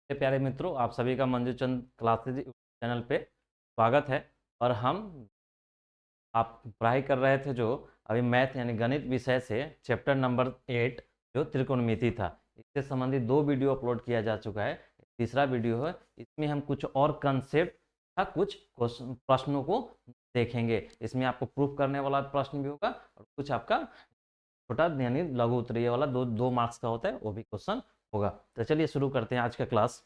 मेरे प्यारे मित्रों, आप सभी का मंजू चंद क्लासेज चैनल पे स्वागत है। और हम आप पढ़ाई कर रहे थे जो अभी मैथ यानी गणित विषय से चैप्टर नंबर 8 जो त्रिकोणमिति था, इससे संबंधित 2 वीडियो अपलोड किया जा चुका है। तीसरा वीडियो है, इसमें हम कुछ और कंसेप्ट का कुछ प्रश्नों को देखेंगे। इसमें आपको प्रूफ करने वाला प्रश्न भी होगा और कुछ आपका छोटा यानी लघु उत्तरीय वाला दो दो मार्क्स का होता है, वो भी क्वेश्चन होगा। तो चलिए शुरू करते हैं आज का क्लास।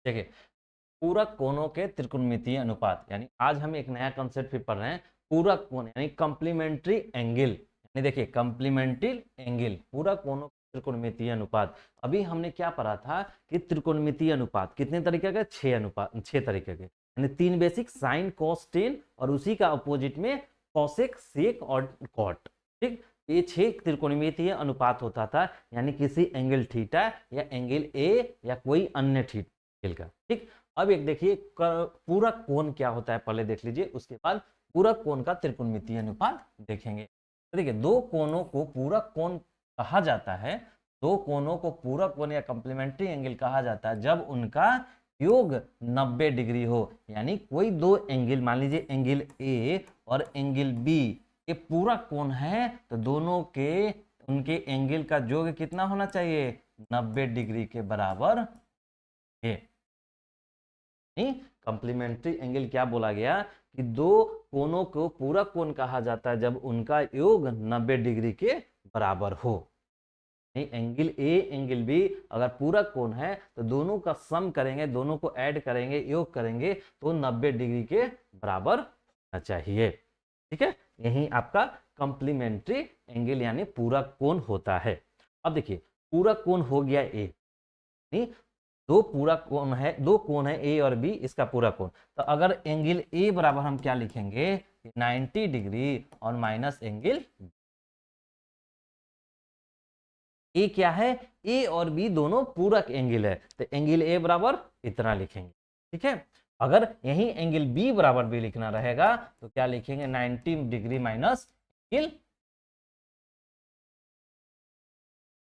देखिए, पूरक कोणों के त्रिकोणमितीय अनुपात, यानी आज हम एक नया कंसेप्ट भी पढ़ रहे हैं। पूरक कोण यानी कॉम्प्लीमेंट्री एंगल, यानी देखिए कॉम्प्लीमेंट्री एंगल, पूरक कोणों के त्रिकोणमितीय अनुपात। अभी हमने क्या पढ़ा था कि त्रिकोणमितीय अनुपात कितने तरीके के? 6 तरीके के, यानी 3 बेसिक, साइन, कॉस, टेन, और उसी का अपोजिट में कॉसेक, सेक और कॉट। ठीक, ये 6 त्रिकोणमितीय अनुपात होता था, यानी किसी एंगल थीटा या एंगल ए या कोई अन्य एंगल का। ठीक, अब एक देखिए पूरक कोण क्या होता है, पहले देख लीजिए, उसके बाद पूरक कोण का त्रिकोणमितीय अनुपात देखेंगे। तो देखिए, दो कोणों को पूरक कोण कहा जाता है। दो कोणों को पूरक कोण या कॉम्प्लीमेंट्री एंगल कहा जाता है जब उनका योग 90 डिग्री हो। यानी कोई दो एंगल, मान लीजिए एंगल ए और एंगल बी, ये पूरक कोण है, तो दोनों के उनके एंगल का योग कितना होना चाहिए? 90 डिग्री के बराबर है। कॉम्प्लीमेंट्री एंगल क्या बोला गया कि दो कोणों को पूरक कोण कहा जाता है जब उनका योग 90 डिग्री के बराबर हो। एंगल ए एंगल बी अगर पूरक कोण है तो दोनों का सम करेंगे, दोनों को ऐड करेंगे, योग करेंगे तो 90 डिग्री के बराबर होना चाहिए। ठीक है, यही आपका कॉम्प्लीमेंट्री एंगल यानी पूरक कोण होता है। अब देखिए, पूरक कोण हो गया ए, दो पूरक कोण है, दो कोण है ए और बी, इसका पूरक कोण। तो अगर एंगल ए बराबर हम क्या लिखेंगे? 90 डिग्री और माइनस एंगल ए क्या है? ए और बी दोनों पूरक एंगल है, तो एंगल ए बराबर इतना लिखेंगे। ठीक है, अगर यही एंगल बी बराबर भी लिखना रहेगा तो क्या लिखेंगे? 90 डिग्री माइनस एंगल।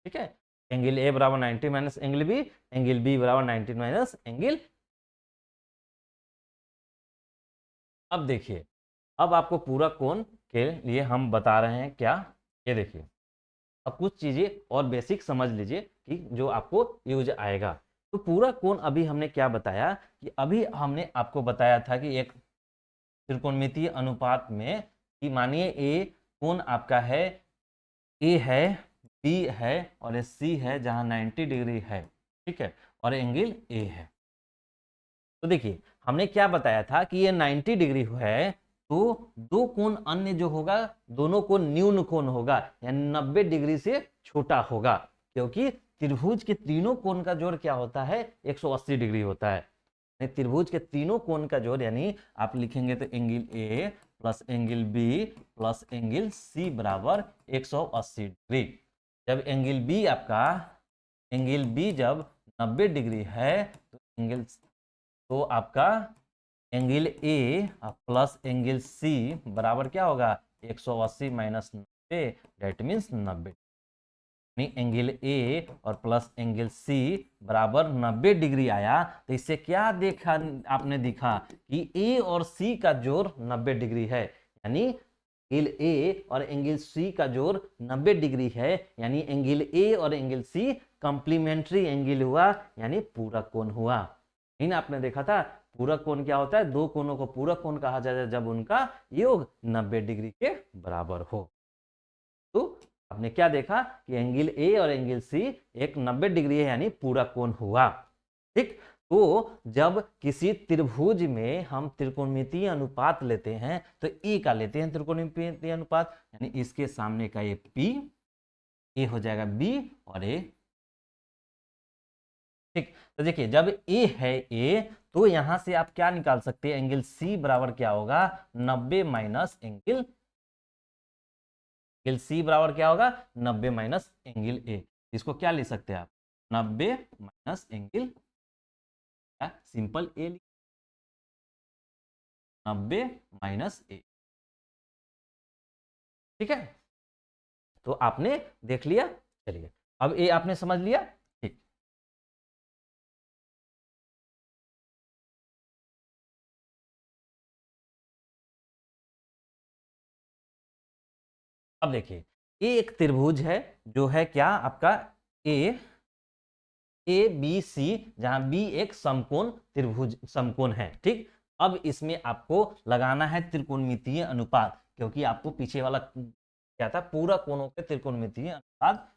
ठीक है, एंगल ए बराबर 90 minus angle B, angle B बराबर 90 माइनस एंगल। अब देखिए, अब आपको पूरक कोण के लिए हम बता रहे हैं क्या, ये देखिए। अब कुछ चीजें और बेसिक समझ लीजिए कि जो आपको यूज आएगा। तो पूरक कोण अभी हमने क्या बताया कि अभी हमने आपको बताया था कि एक त्रिकोणमितीय अनुपात में कि मानिए ए कोण आपका है, ए है, बी है और सी है, जहां 90 डिग्री है। ठीक है, और एंगल ए है। तो देखिए, हमने क्या बताया था कि ये 90 डिग्री है, तो दो कोण अन्य जो होगा, दोनों को न्यून कोण होगा, यानी 90 डिग्री से छोटा होगा, क्योंकि त्रिभुज के तीनों कोण का जोड़ क्या होता है? 180 डिग्री होता है। त्रिभुज के तीनों कोण का जोड़, यानी आप लिखेंगे तो angle A plus angle B plus angle C बराबर 180 डिग्री। जब एंगल बी आपका, एंगल बी जब 90 डिग्री है, तो एंगल, तो आपका angle A plus angle C बराबर क्या होगा? 180 minus 90, that means 90। Angle A और प्लस एंगल सी बराबर 90 डिग्री आया, तो इससे क्या देखा आपने? दिखा कि ए और सी का जोड़ 90 डिग्री है, यानी एंगल ए और एंगल सी का जोड़ 90 डिग्री है, यानी एंगल ए और एंगल सी कॉम्प्लीमेंट्री एंगल हुआ, यानी पूरक कोण हुआ। इन आपने देखा था पूरक कोण क्या होता है? दो कोणों को पूरक कोण कहा जाता है जब उनका योग 90 डिग्री के बराबर हो। तो आपने क्या देखा कि एंगल ए और एंगल सी एक 90 डिग्री है, यानी पूरक कोण हुआ। ठीक, तो जब किसी त्रिभुज में हम त्रिकोणमितीय अनुपात लेते हैं तो ए का लेते हैं त्रिकोणमितीय अनुपात, यानी इसके सामने का ये पी, ए हो जाएगा बी और ए। ठीक, तो देखिए, जब ए है ए, तो यहां से आप क्या निकाल सकते हैं? एंगल सी बराबर क्या होगा? 90 माइनस एंगल, एंगल सी बराबर क्या होगा? 90 माइनस एंगल ए। इसको क्या ले सकते हैं आप? 90 माइनस एंगल सिंपल ए, 90 माइनस ए। ठीक है, तो आपने देख लिया। चलिए अब ए आपने समझ लिया। ठीक, अब देखिए ए एक त्रिभुज है जो है क्या आपका ए ए बी सी, जहां बी एक समकोण त्रिभुज समकोण है। ठीक, अब इसमें आपको लगाना है त्रिकोणमितीय अनुपात, क्योंकि आपको पीछे वाला क्या था, पूरा कोणों के त्रिकोणमितीय अनुपात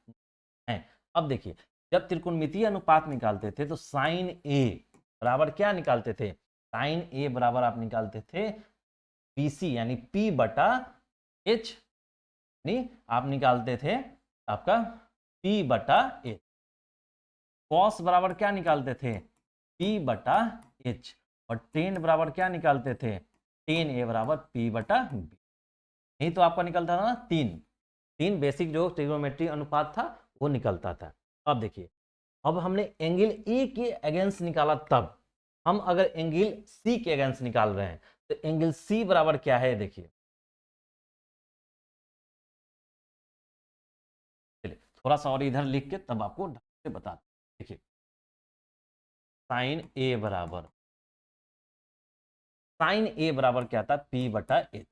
है। अब देखिए जब त्रिकोणमितीय अनुपात निकालते थे तो साइन ए बराबर क्या निकालते थे, साइन ए बराबर आप निकालते थे बीसी यानी पी बटा एच, यानी आप निकालते थे आपका पी बटा एच। कॉस बराबर क्या निकालते थे, पी बटा एच। और टेन बराबर क्या निकालते थे, टेन ए बराबर पी बटा बी। यही तो आपका निकलता था ना, तीन बेसिक जो ट्रिग्नोमेट्री अनुपात था वो निकलता था। अब देखिए अब हमने एंगल ए के अगेंस्ट निकाला, तब हम अगर एंगल सी के अगेंस्ट निकाल रहे हैं तो एंगल सी बराबर क्या है, देखिए चलिए थोड़ा सा और इधर लिख के तब आपको ढंग से बता। देखिए साइन ए बराबर, साइन ए बराबर क्या था, पी बटा एच।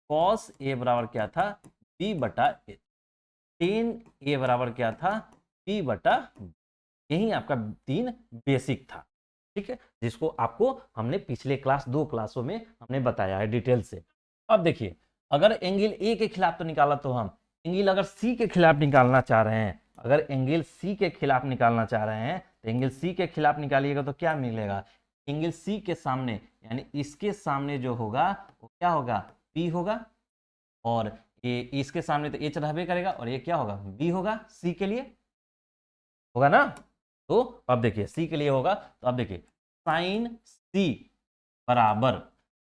कॉस ए बराबर क्या था, पी बटा एच। टेन ए बराबर क्या था, पी बटा, यही आपका तीन बेसिक था। ठीक है, जिसको आपको हमने पिछले क्लास 2 क्लासों में हमने बताया है डिटेल से। अब देखिए अगर एंगल ए के खिलाफ तो निकाला, तो हम एंगल अगर सी के खिलाफ निकालना चाह रहे हैं, अगर एंगल सी के खिलाफ निकालना चाह रहे हैं तो एंगल सी के खिलाफ निकालिएगा तो क्या मिलेगा, एंगल सी के सामने यानी इसके सामने जो होगा वो क्या होगा, पी होगा। और ये इसके सामने तो एच रहबे करेगा, और ये क्या होगा, बी होगा, सी के लिए होगा ना। तो अब देखिए सी के लिए होगा, तो अब देखिए साइन सी बराबर,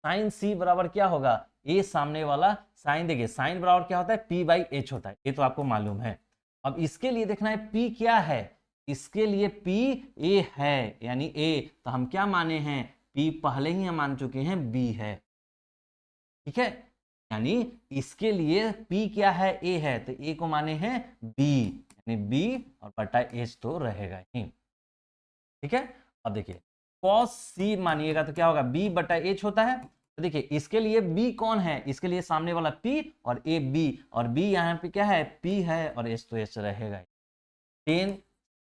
साइन सी बराबर क्या होगा, ए सामने वाला साइन, देखिए साइन बराबर क्या होता है, पी बाई एच होता है, ये तो आपको मालूम है। अब इसके लिए देखना है पी क्या है, इसके लिए पी ए है यानी ए, तो हम क्या माने हैं, पी पहले ही हम मान चुके हैं बी है। ठीक है, यानी इसके लिए P क्या है, A है, तो A को माने हैं B, यानी B और बटा H तो रहेगा ही। ठीक है, अब देखिए cos C मानिएगा तो क्या होगा, B बटा H होता है। तो देखिए इसके लिए B कौन है, इसके लिए सामने वाला P और A B, और B यहाँ पे क्या है, P है, और H तो H रहेगा। टेन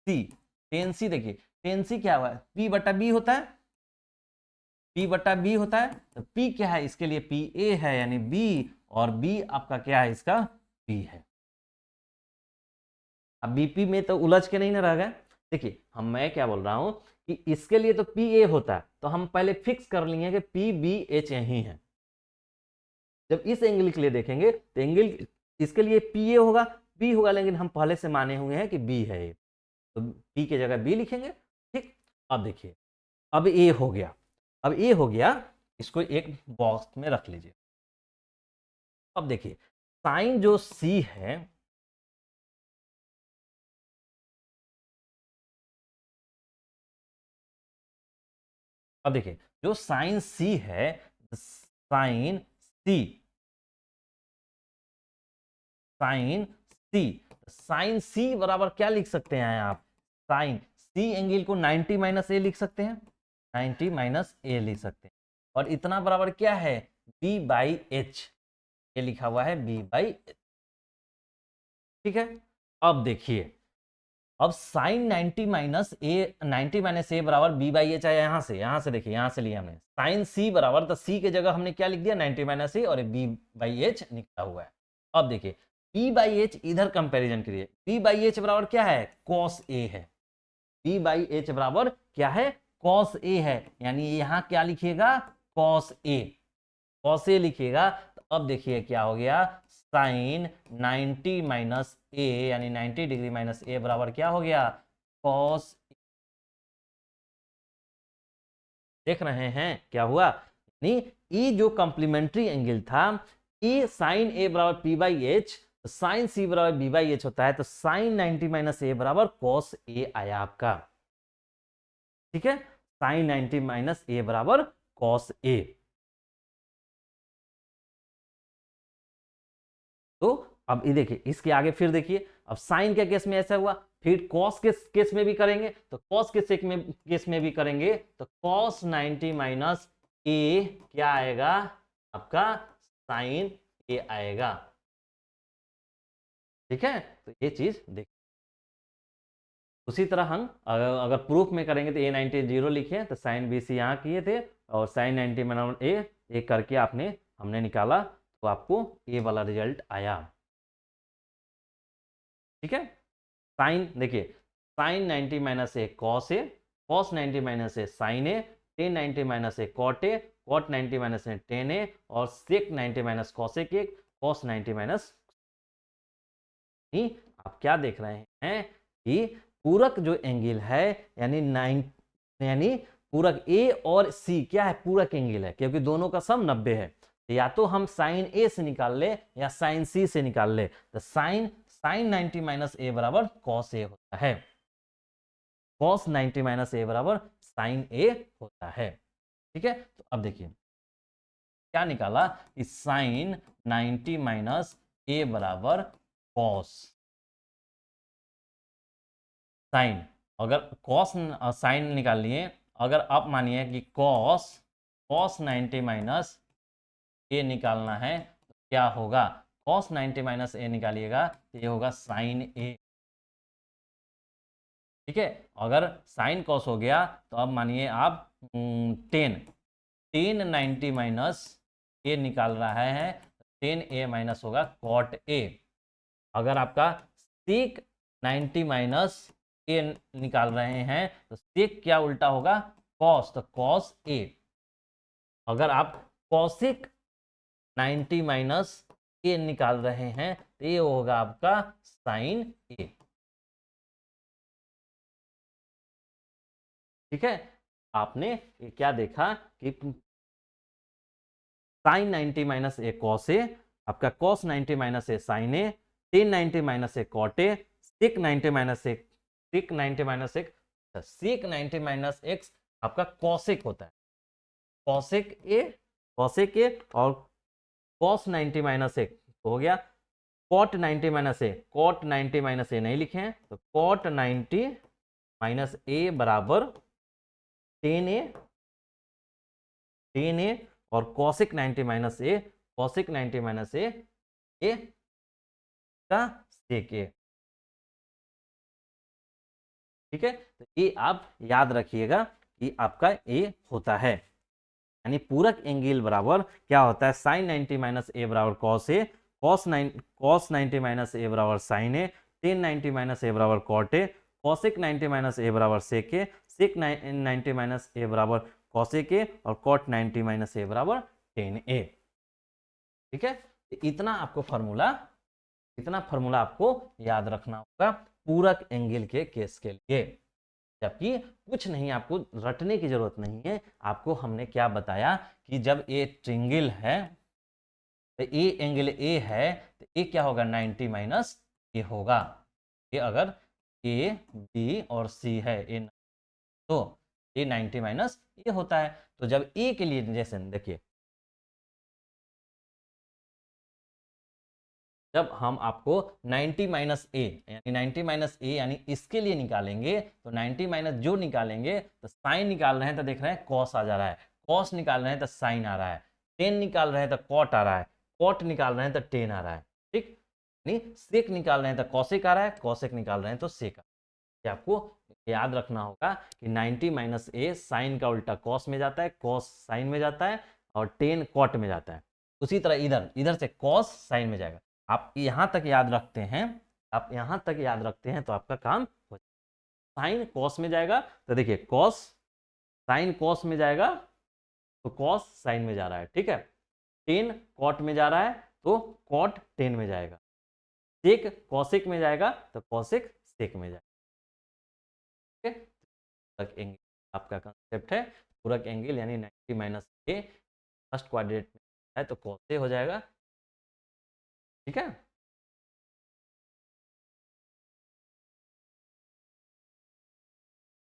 C, टेन C देखिए टेन C क्या हुआ, P बटा B होता है, P बटा B होता है। तो P क्या है, इसके लिए P A है यानी B, और B आपका क्या है, इसका B है। अब BP में तो उलझ के नहीं ना रह गए। देखिए मैं क्या बोल रहा हूं कि इसके लिए तो PA होता है, तो हम पहले फिक्स कर लिए कि PBH यही है। जब इस एंगल के लिए देखेंगे तो एंगल इसके लिए PA होगा, B होगा, लेकिन हम पहले से माने हुए हैं कि B है ये, तो P की जगह B लिखेंगे। ठीक, अब देखिए अब A हो गया, अब A हो गया, इसको एक बॉक्स में रख लीजिए। अब देखिए साइन जो C है, अब देखिए जो साइन C है, sine C, sine C, sine C बराबर क्या लिख सकते हैं आप, साइन C एंगल को 90 माइनस ए लिख सकते हैं, 90 माइनस ए लिख सकते हैं। और इतना बराबर क्या है, B बाई एच, ये लिखा हुआ है B बाई एच। ठीक है, अब देखिए अब साइन 90 माइनस ए, 90 माइनस ए बराबर बी बाई एच आया, यहां से देखिए, यहां से लिया हमने साइन सी बराबर, तो सी के जगह हमने क्या लिख दिया, 90 माइनस ए, और बी बाई एच निकला हुआ है। अब देखिए बी बाई एच इधर कंपेरिजन करिए, बी बाई एच बराबर क्या है, कॉस ए है, बी बाई एच बराबर क्या है, कॉस ए है, यानी यहां क्या लिखिएगा, कॉस ए, कॉस ए लिखिएगा। तो अब देखिए क्या हो गया, साइन 90 माइनस ए यानी 90 डिग्री माइनस ए बराबर क्या हो गया, कॉस। देख रहे हैं क्या हुआ, यानी ई जो कॉम्प्लीमेंट्री एंगल था, ई साइन ए बराबर पी बाई एच, तो साइन सी बराबर बी बाई एच होता है, तो साइन 90 माइनस ए बराबर कॉस ए आया आपका। ठीक है, साइन 90 माइनस ए बराबर कॉस ए। तो अब ये देखिए, इसके आगे फिर देखिए, अब साइन के केस में ऐसा हुआ, फिर कॉस के केस में भी करेंगे, तो कॉस के केस में भी करेंगे, तो कॉस 90 माइनस ए क्या आएगा आपका, साइन ए आएगा। ठीक है, तो ये चीज देख, उसी तरह हम अगर प्रूफ में करेंगे तो A90 जीरो लिखे, तो साइन बी सी यहाँ किए थे, और साइन 90 माइनस ए करके आपने हमने निकाला, तो आपको ए वाला रिजल्ट आया। ठीक है, साइन देखिए, sine 90 minus A cos A, cos 90 minus A sine A, tan 90 minus A cot A, cot 90 minus A tan A, और sec 90 minus cosec A, cos 90 minus. आप क्या देख रहे हैं कि पूरक जो एंगल है, यानी 9, यानी पूरक ए और सी क्या है, पूरक एंगल है, क्योंकि दोनों का सम 90 है। या तो हम साइन ए से निकाल ले या साइन सी से निकाल ले, तो साइन साइन 90 माइनस ए बराबर कॉस ए होता है, कॉस 90 माइनस ए बराबर साइन ए होता है। ठीक है, तो अब देखिए क्या निकाला कि साइन 90 माइनस ए बराबर कॉस, साइन, अगर कॉस साइन निकाल लिए, अगर आप मानिए कि कॉस कॉस 90 माइनस ए निकालना है, तो क्या होगा, कॉस 90 माइनस ए निकालिएगा तो ये होगा साइन ए। ठीक है, अगर साइन कॉस हो गया, तो अब मानिए आप टेन टेन 90 माइनस ए निकाल रहा है, टेन ए माइनस होगा कॉट ए। अगर आपका सेक 90 माइनस ए निकाल रहे हैं, तो सेक क्या उल्टा होगा, कॉस, तो कॉस ए। अगर आप कॉसिक 90 माइनस ए निकाल रहे हैं, तो ये होगा आपका साइन ए। ठीक है, आपने क्या देखा कि sine 90 minus A cos A, आपका cos 90 minus A sine A, tan 90 minus A cot A, sec 90 minus A, sec 90 minus एक, सेक 90 माइनस एक्स आपका कॉसेक होता है, कॉसेक ए, कॉसेक ए, और कॉस 90 माइनस ए हो गया, cot 90 minus A, cot 90 minus ए नहीं लिखे हैं, तो कॉट 90 माइनस ए बराबर टेन ए, टेन ए, और कॉसिक 90 माइनस ए, कॉसिक 90 माइनस ए, ए का सेक ए। ठीक है, तो ये आप याद रखिएगा कि आपका ए होता है, यानी पूरक एंगल बराबर क्या होता है, साइन 90 माइनस ए बराबर कॉस ए, कॉस 90 माइनस ए बराबर साइन ए, टेन 90 माइनस ए बराबर कॉट ए, कॉसिक 90 माइनस ए बराबर सेक ए, सेक 90 माइनस ए बराबर कॉसेक ए, और कॉट 90 माइनस ए बराबर टेन ए। ठीक है, इतना आपको फार्मूला, इतना फार्मूला आपको याद रखना होगा पूरक एंगल के केस के लिए, जबकि कुछ नहीं, आपको रटने की जरूरत नहीं है। आपको हमने क्या बताया कि जब ए ट्रिंगल है, तो ए एंगल ए है, तो ए क्या होगा, 90 माइनस ए होगा। ये अगर ए बी और सी है, ए तो ए 90 माइनस ए होता है। तो जब ए के लिए जैसे देखिए, जब हम आपको 90 माइनस ए, यानी 90 माइनस ए यानी इसके लिए निकालेंगे, तो 90 माइनस जो निकालेंगे, तो साइन निकाल रहे हैं तो देख रहे हैं कॉस आ जा रहा है, कॉस निकाल रहे हैं तो साइन आ रहा है, टेन निकाल रहे हैं तो कॉट आ रहा है, कॉट निकाल रहे हैं तो टेन आ रहा है। ठीक, नहीं सेक निकाल रहे हैं तो कॉसेक आ रहा है, कॉसेक निकाल रहे हैं तो सेक आ रहा है। ये आपको याद रखना होगा कि 90 माइनस ए साइन का उल्टा कॉस में जाता है, कॉस साइन में जाता है, और टेन कॉट में जाता है। उसी तरह इधर इधर से कॉस साइन में जाएगा। आप यहाँ तक याद रखते हैं, आप यहाँ तक याद रखते हैं, तो आपका काम हो जाएगा। साइन कॉस में जाएगा, तो देखिए कॉस साइन कॉस में जाएगा, तो कॉस साइन में जा रहा है। ठीक है, टेन कॉट में जा रहा है, तो कॉट टेन में जाएगा, सेक कॉसेक में जाएगा, तो कॉसेक सेक में जाएगा। ठीक है, पूरक एंगल आपका कंसेप्ट है। पूरक एंगल यानी 90 माइनस ए फर्स्ट क्वाड्रेंट में है, तो कॉस ए हो जाएगा। ठीक है,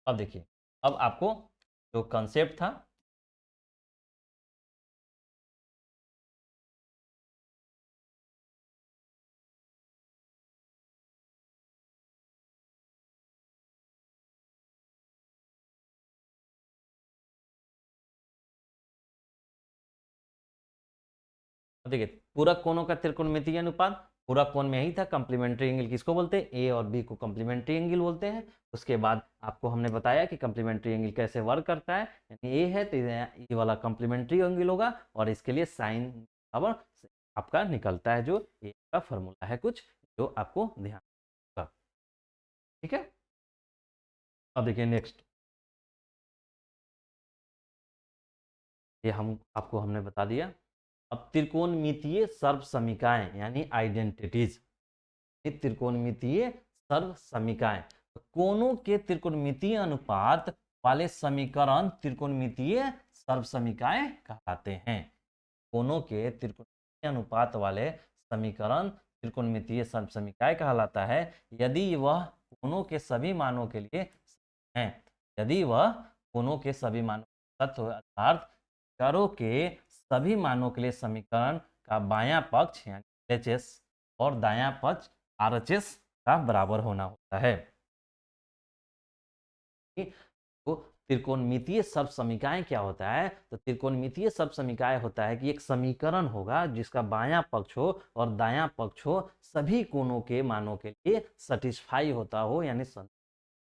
अब देखिए, अब आपको जो कंसेप्ट था, देखिए पूरक कोणों का त्रिकोणमितीय अनुपात, पूरक कोण में ही था कंप्लीमेंट्री एंगल किसको बोलते हैं, ए और बी को कंप्लीमेंट्री एंगल बोलते हैं। उसके बाद आपको हमने बताया कि कंप्लीमेंट्री एंगल कैसे वर्क करता है, यानी ए है तो ये वाला कंप्लीमेंट्री एंगल होगा और इसके लिए साइन बराबर आपका निकलता है, जो ए का फॉर्मूला है कुछ, जो आपको ध्यान रखना। ठीक है, अब देखिए नेक्स्ट, ये हम आपको हमने बता दिया। अब त्रिकोणमितीय सर्व समीकरण यानी आइडेंटिटीज, त्रिकोणमितीय सर्व समीकरण, कोनों के त्रिकोणमितीय अनुपात वाले समीकरण त्रिकोणमितीय सर्व समीकरण कहलाते हैं। कोनों के त्रिकोणमितीय अनुपात वाले समीकरण त्रिकोणमितीय सर्व समीकरण कहलाता है यदि वह कोनों के सभी मानों के लिए हैं, यदि वह कोनों के सभी मानों तत्व अर्थात चरों के सभी मानों के लिए समीकरण का बायां पक्ष यानी LHS और दायां पक्ष RHS का बराबर होना होता है। तो त्रिकोणमितीय सर्व समीकरण क्या होता है, तो त्रिकोणमितीय सर्व समीकरण होता है कि एक समीकरण होगा जिसका बायां पक्ष हो और दायां पक्ष हो सभी कोनों के मानों के लिए सेटिस्फाई होता हो, यानी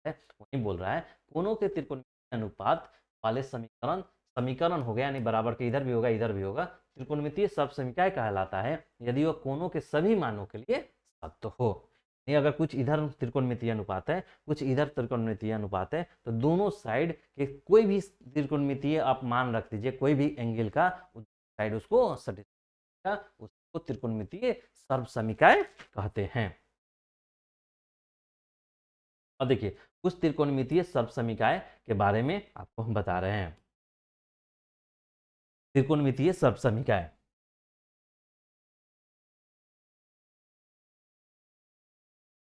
वही बोल रहा है कोनों के त्रिकोणमितीय अनुपात वाले समीकरण, समीकरण हो गया यानी बराबर के इधर भी होगा इधर भी होगा, त्रिकोणमितीय सर्व समीकरण कहलाता है यदि वह कोनों के सभी मानों के लिए सत्य हो। नहीं, अगर कुछ इधर त्रिकोणमितीय अनुपात है कुछ इधर त्रिकोणमितीय अनुपात है तो दोनों साइड के कोई भी त्रिकोणमितीय आप मान रख दीजिए, कोई भी एंगल का साइड उसको सटिस्फाई, उसको त्रिकोणमितीय सर्व समीकरण कहते हैं। अब देखिए कुछ त्रिकोणमितीय सर्व समीकरण के बारे में आपको हम बता रहे हैं। त्रिकोणमितीय सर्व समीकरण,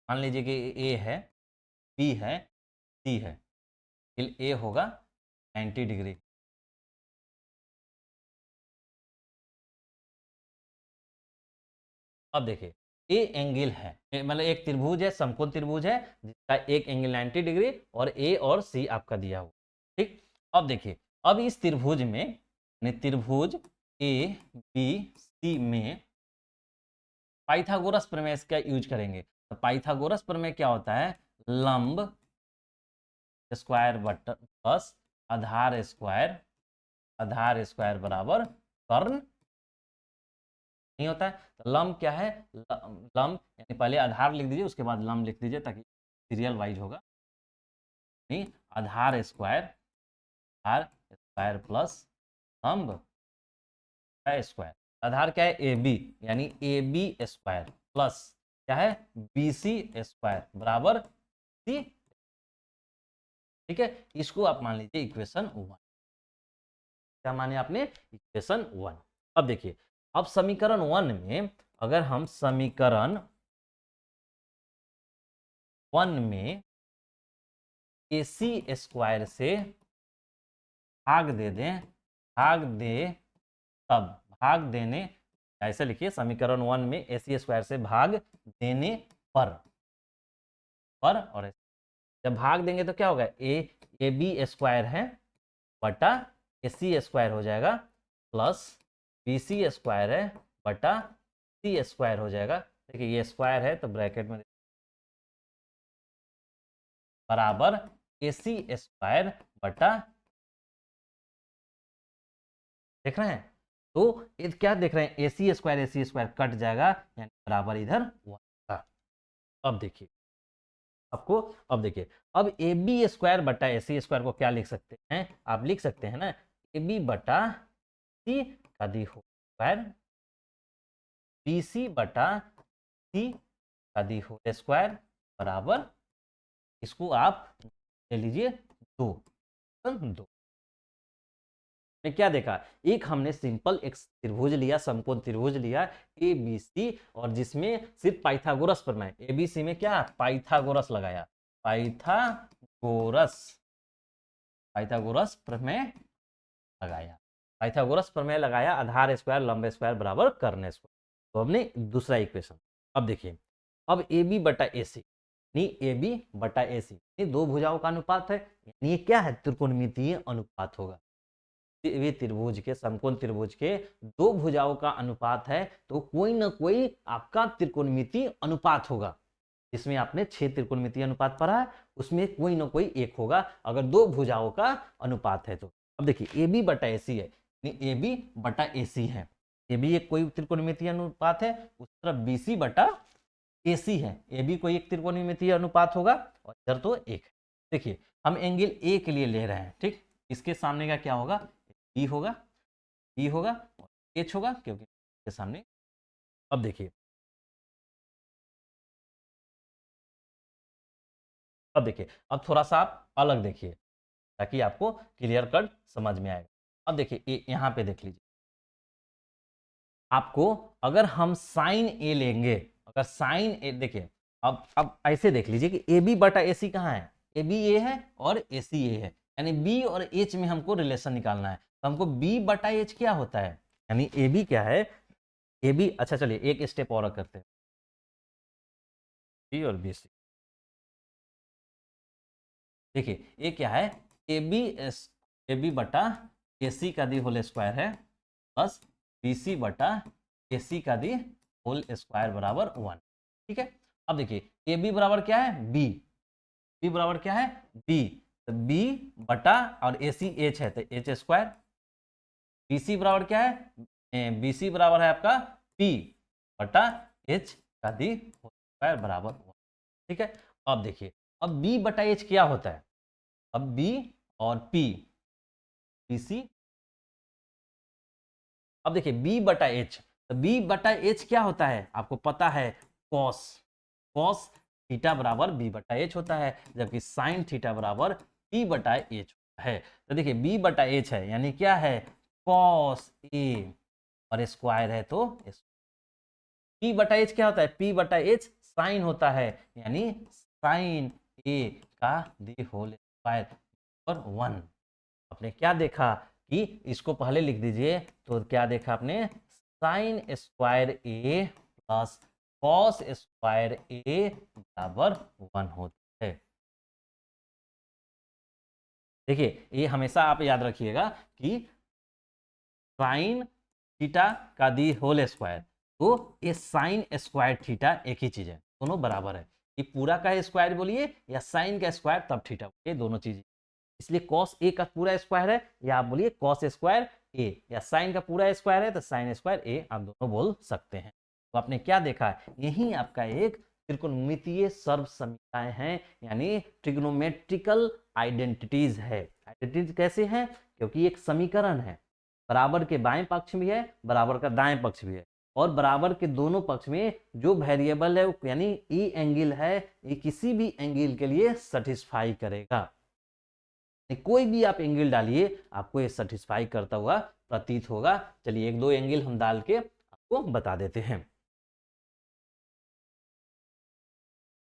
मान लीजिए कि ए है, बी है, सी है, ए होगा 90 डिग्री, अब देखिए ए एंगल है, मतलब एक त्रिभुज है, समकोण त्रिभुज है जिसका एक एंगल 90 डिग्री और ए और सी आपका दिया हुआ। ठीक, अब देखिए अब इस त्रिभुज में, त्रिभुज ए बी सी में पाइथागोरस प्रमेय का यूज करेंगे। तो पाइथागोरस प्रमेय क्या होता है, लंब स्क्वायर बटा प्लस आधार स्क्वायर, आधार स्क्वायर बराबर कर्ण नहीं होता है। तो लंब क्या है, लंब यानी पहले आधार लिख दीजिए उसके बाद लंब लिख दीजिए ताकि सीरियल वाइज होगा। नहीं, आधार स्क्वायर, आधार स्क्वायर प्लस लंब स्क्वायर, आधार क्या है ए बी यानी ए बी स्क्वायर प्लस क्या है बी सी स्क्वायर बराबर सी। ठीक है, इसको आप मान लीजिए इक्वेशन 1, क्या माने आपने, इक्वेशन 1। अब देखिए अब समीकरण 1 में अगर हम समीकरण 1 में ए सी स्क्वायर से भाग दे दें, भाग दे, तब भाग देने, ऐसे लिखिए समीकरण 1 में ए सी स्क्वायर से भाग देने पर और जब भाग देंगे तो क्या होगा, ए बी स्क्वायर है बटा ए सी स्क्वायर हो जाएगा प्लस बी सी स्क्वायर है बटा सी स्क्वायर हो जाएगा। देखिए ये स्क्वायर है तो ब्रैकेट में बराबर ए सी स्क्वायर बटा, देख रहे हैं, तो ये क्या देख रहे हैं, ए सी स्क्वायर कट जाएगा यानी बराबर इधर 1 का। अब देखिए आपको, अब देखिए अब ए बी स्क्वायर बटा ए सी स्क्वायर को क्या लिख सकते हैं, आप लिख सकते हैं ना ए बी बटा सी का दी हो स्क्वायर, बी सी बटा सी का दी हो स्क्वायर बराबर, इसको आप ले लीजिए 2 2। क्या देखा, एक हमने सिंपल एक त्रिभुज लिया, समकोण त्रिभुज लिया ए बी सी और जिसमें सिर्फ पाइथागोरस प्रमेय, ए बी सी में क्या पाइथागोरस लगाया, पाइथागोरस पाइथागोरस प्रमेय लगाया। पाइथागोरस प्रमेय लगाया, आधार स्क्वायर लंबे स्क्वायर बराबर कर्ण स्क्वायर। तो हमने दूसरा इक्वेशन। अब देखिए, अब ए बी बटा ए सी, ए बी बटा ए सी, ये दो भुजाओं का अनुपात है, यानी ये क्या है, त्रिकोणमितीय अनुपात होगा। ये त्रिभुज के, समकोण त्रिभुज के दो भुजाओं का अनुपात है, तो कोई ना कोई आपका त्रिकोणमितीय अनुपात होगा। इसमें आपने 6 त्रिकोणमितीय अनुपात पढ़ा है, उसमें कोई ना कोई एक होगा अगर दो भुजाओं का अनुपात है तो। अब देखिए ए बी बटा ए सी है, ए बी बटा ए सी है, ए बी एक कोई त्रिकोणमितीय अनुपात है, उस तरफ बी सी बटा ए सी है, ए बी कोई एक त्रिकोणमितीय अनुपात होगा और इधर तो एक है। देखिए हम एंगल ए के लिए ले रहे हैं, ठीक, इसके सामने का क्या होगा, बी होगा, बी होगा और एच होगा, क्योंकि इसके सामने। अब देखिए, अब देखिए, अब थोड़ा सा आप अलग देखिए ताकि आपको क्लियर कट समझ में आएगा। अब देखिए यहाँ पे देख लीजिए, आपको अगर हम साइन ए लेंगे, अगर साइन ए देखिए, अब ऐसे देख लीजिए कि ए बी बटा ए सी कहाँ है, ए बी ए है और ए सी ए है, यानी बी और एच में हमको रिलेशन निकालना है। तो हमको बी बटा एच क्या होता है, यानी ए बी क्या है, ए बी, अच्छा चलिए एक स्टेप और करते हैं, बी और बी सी। देखिए ये क्या है, ए बी बटा ए सी का दी होल स्क्वायर है, प्लस बी सी बटा ए सी का दी होल स्क्वायर बराबर 1। ठीक है, अब देखिए ए बी बराबर क्या है, बी, बी बराबर क्या है, बी, तो बी बटा और ए सी एच है तो एच स्क्वायर, बी सी बराबर क्या है, बी सी बराबर है आपका पी बटा एच का दी होल स्क्वायर बराबर 1। ठीक है, अब देखिए, अब बी बटा एच क्या होता है, अब बी और पी, बी सी, अब देखिए बी बटा एच, तो बी बटा एच क्या होता है, आपको पता है कॉस, कॉस थीटा बराबर बी बटा एच होता है, जबकि साइन थीटा बराबर पी बटा एच होता है। तो देखिए बी बटा एच है यानी क्या है, कॉस ए, और स्क्वायर है तो पी बटा एच क्या होता है, पी बटा एच साइन होता है, यानी साइन ए का दी होल स्क्वायर और 1। आपने क्या देखा कि इसको पहले लिख दीजिए, तो क्या देखा आपने, sine square A plus cos square A बराबर 1 होता है। देखिए ये हमेशा आप याद रखिएगा कि साइन थीटा का दी होल स्क्वायर, तो ये साइन स्क्वायर थीटा एक ही चीज है, दोनों बराबर है। ये पूरा का स्क्वायर बोलिए या साइन का स्क्वायर तब थीटा, ये दोनों चीज, इसलिए कॉस ए का पूरा स्क्वायर है, या आप बोलिए कॉस स्क्वायर ए, या साइन का पूरा स्क्वायर है तो साइन स्क्वायर ए, आप दोनों बोल सकते हैं। तो आपने क्या देखा, यही आपका एक त्रिकोणमितीय सर्व समीकरण है, यानी ट्रिग्नोमेट्रिकल आइडेंटिटीज है। आइडेंटिटीज कैसे हैं, क्योंकि एक समीकरण है, बराबर के बाएं पक्ष भी है, बराबर का दाएं पक्ष भी है, और बराबर के दोनों पक्ष में जो वेरिएबल है यानी ई एंगल है, ये किसी भी एंगल के लिए सेटिस्फाई करेगा। कोई भी आप एंगल डालिए आपको ये सेटिस्फाई करता हुआ प्रतीत होगा। चलिए एक दो एंगल हम डाल के आपको बता देते हैं।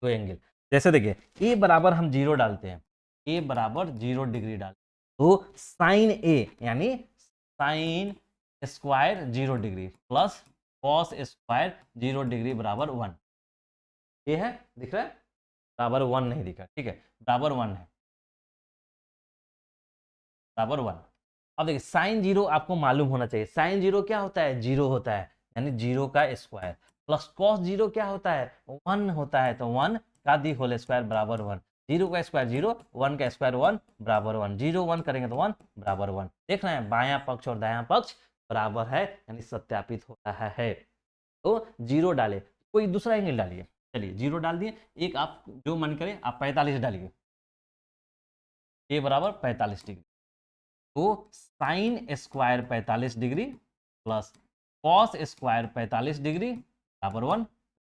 दो एंगल जैसे देखिए, ए बराबर हम 0 डालते हैं, ए बराबर 0 डिग्री डालते हैं, तो साइन ए यानी sine square 0 degree plus cos square 0 degree बराबर 1, ये है, दिख रहा है, बराबर 1 नहीं दिखा, ठीक है, बराबर 1 है, बराबर 1। अब देखिए साइन 0 आपको मालूम होना चाहिए, साइन 0 क्या होता है, 0 होता है, यानी 0 का स्क्वायर, प्लस कॉस 0 क्या होता है, 1 होता है, तो 1 का दी होल स्क्वायर बराबर 1, 0 का स्क्वायर 0, 1 का स्क्वायर 1 बराबर 1, 0 1 करेंगे तो 1 बराबर 1। देख रहे हैं बायां पक्ष और दायां पक्ष बराबर है, यानी सत्यापित होता है। तो 0 डाले, कोई दूसरा एंगल डालिए, चलिए 0 डाल दिए, एक आप जो मन करे आप 45 डालिए, ए बराबर 45 डिग्री, तो sine square 45 degree plus cos square 45 degree बराबर 1।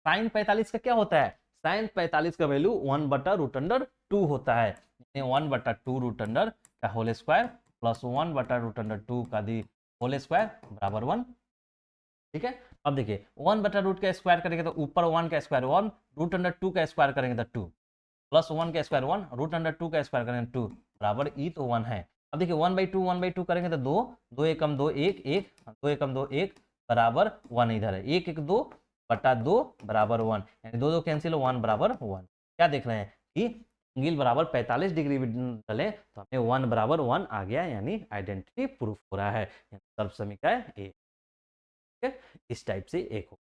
साइन 45 का क्या होता है, साइन 45 का वैल्यू 1 बटा रूट अंडर 2 होता है, 1 बटा 2 रूट अंडर का होल स्क्वायर प्लस 1 बटा रूट अंडर 2 का दी होल स्क्वायर बराबर 1। ठीक है, अब देखिए 1 बटा रूट का स्क्वायर करेंगे तो ऊपर 1 का स्क्वायर 1, रूट अंडर 2 का स्क्वायर करेंगे तो 2, प्लस 1 का स्क्वायर 1, रूट अंडर 2 का स्क्वायर करेंगे 2 बराबर ई तो 1 है। अब देखिए 1/2 करेंगे तो 2, 2 एकम 2 1 1, 2 एकम 2 1 बराबर 1 इधर है, 1 1 2 बटा 2 बराबर 1, यानी 2 2 कैंसिल, 1 बराबर 1। क्या देख रहे हैं कि एंगल बराबर 45 डिग्री डले तो हमें 1 बराबर 1 आ गया, यानी आइडेंटिटी प्रूफ हो रहा है, सर्व समीकरण ए। इस टाइप से एक हो।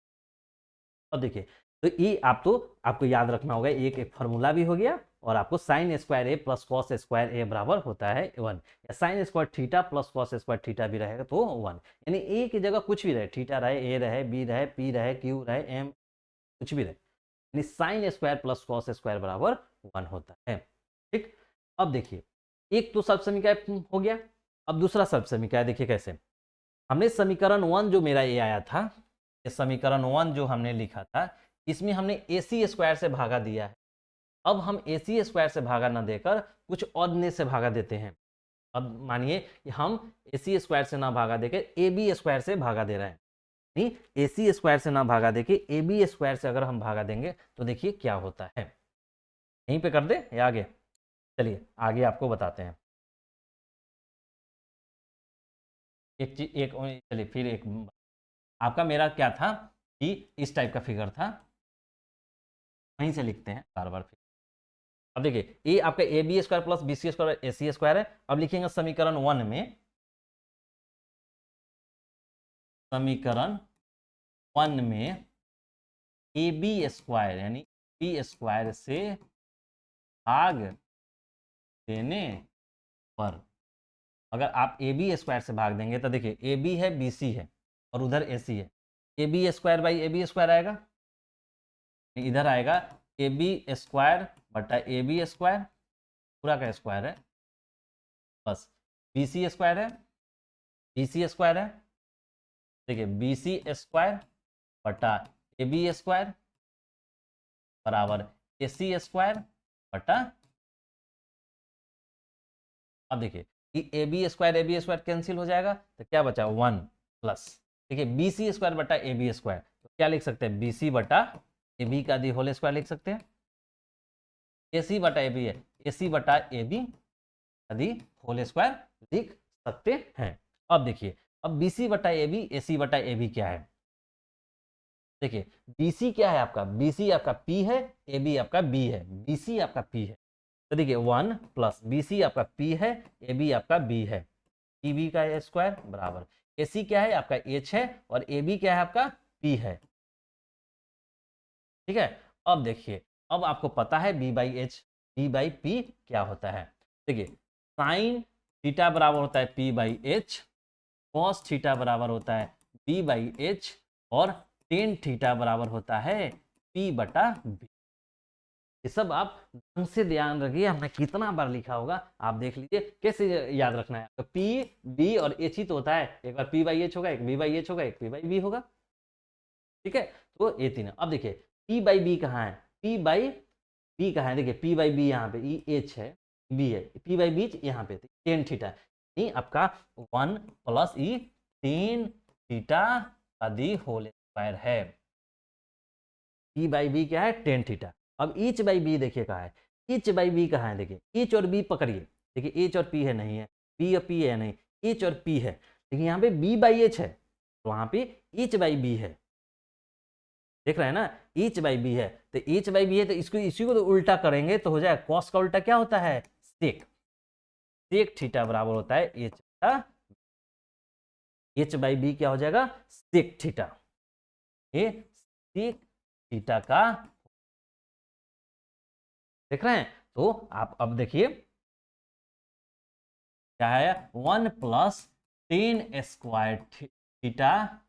अब देखिए तो ये आपको याद रखना होगा, एक फॉर्मूला भी हो गया, और आपको sign square A plus cos square A बराबर होता है 1, या sign square theta plus cos square theta भी रहेगा तो 1, यानी ए की जगह कुछ भी रहे, थीटा रहे, ए रहे, बी रहे, पी रहे, क्यू रहे, एम कुछ भी रहे, यानी sine square plus cos square बराबर 1 होता है। ठीक, अब देखिए एक तो सब समीकरण हो गया। अब दूसरा सब समीकरण देखिए कैसे, हमने समीकरण 1 जो मेरा ये आया था, ये समीकरण 1 जो हमने लिखा था, इसमें हमने AC स्क्वायर से भागा दिया है। अब हम AC स्क्वायर से भागा ना देकर कुछ और से भागा देते हैं। अब मानिए कि हम AC स्क्वायर से ना भागा देकर AB स्क्वायर से भागा दे रहे हैं, नहीं, AC स्क्वायर से ना भागा देके AB स्क्वायर से अगर हम भागा देंगे तो देखिए क्या होता है। यहीं पे कर दे या आगे, चलिए आगे आपको बताते हैं। एक चीज एक चलिए फिर एक, आपका मेरा क्या था कि इस टाइप का फिगर था, वहीं से लिखते हैं बार बार फिर। अब देखिए ये आपका AB square plus BC square AC square है। अब लिखेंगे समीकरण 1 में, समीकरण 1 में AB स्क्वायर यानी B स्क्वायर से भाग देने पर, अगर आप AB स्क्वायर से भाग देंगे तो देखिए AB है, BC है और उधर AC है, AB square by AB square आएगा, इधर आएगा AB स्क्वायर बटा AB स्क्वायर, पूरा का स्क्वायर है, बस BC स्क्वायर है, BC स्क्वायर है, देखिए BC स्क्वायर बटा AB स्क्वायर बराबर AC स्क्वायर बटा, अब देखिए कि AB स्क्वायर कैंसिल हो जाएगा तो क्या बचा 1 प्लस, देखिए BC स्क्वायर बटा AB स्क्वायर, तो क्या लिख सकते हैं BC बटा AB का दी होल स्क्वायर लिख सकते हैं, AC बटा AB है, AC बटा AB का दी होल स्क्वायर लिख सकते हैं। अब देखिए अब BC बटा AB, AC बटा AB क्या है, देखिए BC क्या है आपका, BC आपका P है, AB आपका B है, BC आपका P है, तो देखिए 1 प्लस BC आपका P है, AB आपका B है, PB का स्क्वायर बराबर AC क्या है आपका H है, और AB क्या है आपका P है। ठीक है, अब देखिए अब आपको पता है B by H, B by P क्या होता है, देखिए साइन थीटा बराबर होता है P by H, cos theta बराबर होता है B बाई H, और टेन थीटा बराबर होता है P बटा B। ये सब आप ढंग से ध्यान रखिए, हमने कितना बार लिखा होगा आप देख लीजिए, कैसे याद रखना है, तो P B और H ही तो होता है, एक बार P बाई H होगा, एक B बाई H होगा, एक P बाई B होगा। ठीक है, तो ये तीन। अब देखिए P बाई B कहाँ है, P बाई B कहाँ है, देखिए P बाई B यहाँ पे E H है, B है, P बाई B यहाँ पे टेन थीटा, नहीं आपका 1 प्लस ई टेन थीटा का दी होल स्क्वायर है, P बाई B क्या है टेन थीटा। अब एच बाई बी देखिए कहाँ है, एच बाई बी कहाँ है, देखिए एच और बी पकड़िए, देखिए एच और पी है नहीं है, बी और पी है नहीं, एच और पी है, देखिए यहाँ पे बी बाई एच है, तो वहाँ पे एच बाई बी है, देख रहे हैं ना, एच बाई बी है, तो एच बाई बी है, तो इसको इसी को तो उल्टा करेंगे तो हो जाएगा कॉस का उल्टा क्या होता है सेक, सेक थीटा बराबर होता है एच का, एच बाई बी क्या हो जाएगा सेक थीटा, ये सेक थीटा का, देख रहे हैं। तो आप अब देखिए क्या है 1 प्लस टेन स्क्वायर थीटा,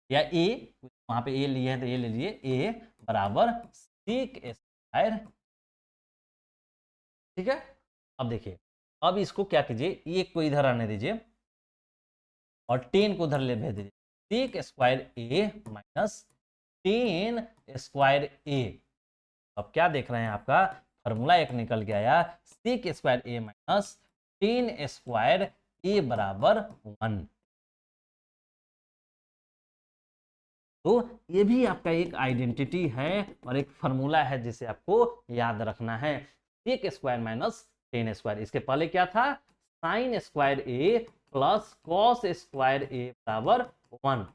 या ए वहां पे ए लिए हैं तो ए ले लिए, ए बराबर सेक स्क्वायर। ठीक है, अब देखिए अब इसको क्या कीजिए, एक को इधर आने दीजिए और टेन को उधर ले भेज दीजिए, सेक स्क्वायर ए माइनस टेन स्क्वायर ए। अब क्या देख रहे हैं, आपका फॉर्मूला एक निकल के आया, sec square A minus tan square A बराबर 1। तो ये भी आपका एक आइडेंटिटी है और एक फॉर्मूला है जिसे आपको याद रखना है, sec square minus tan square. इसके पहले क्या था, sine square A plus cos square A बराबर 1।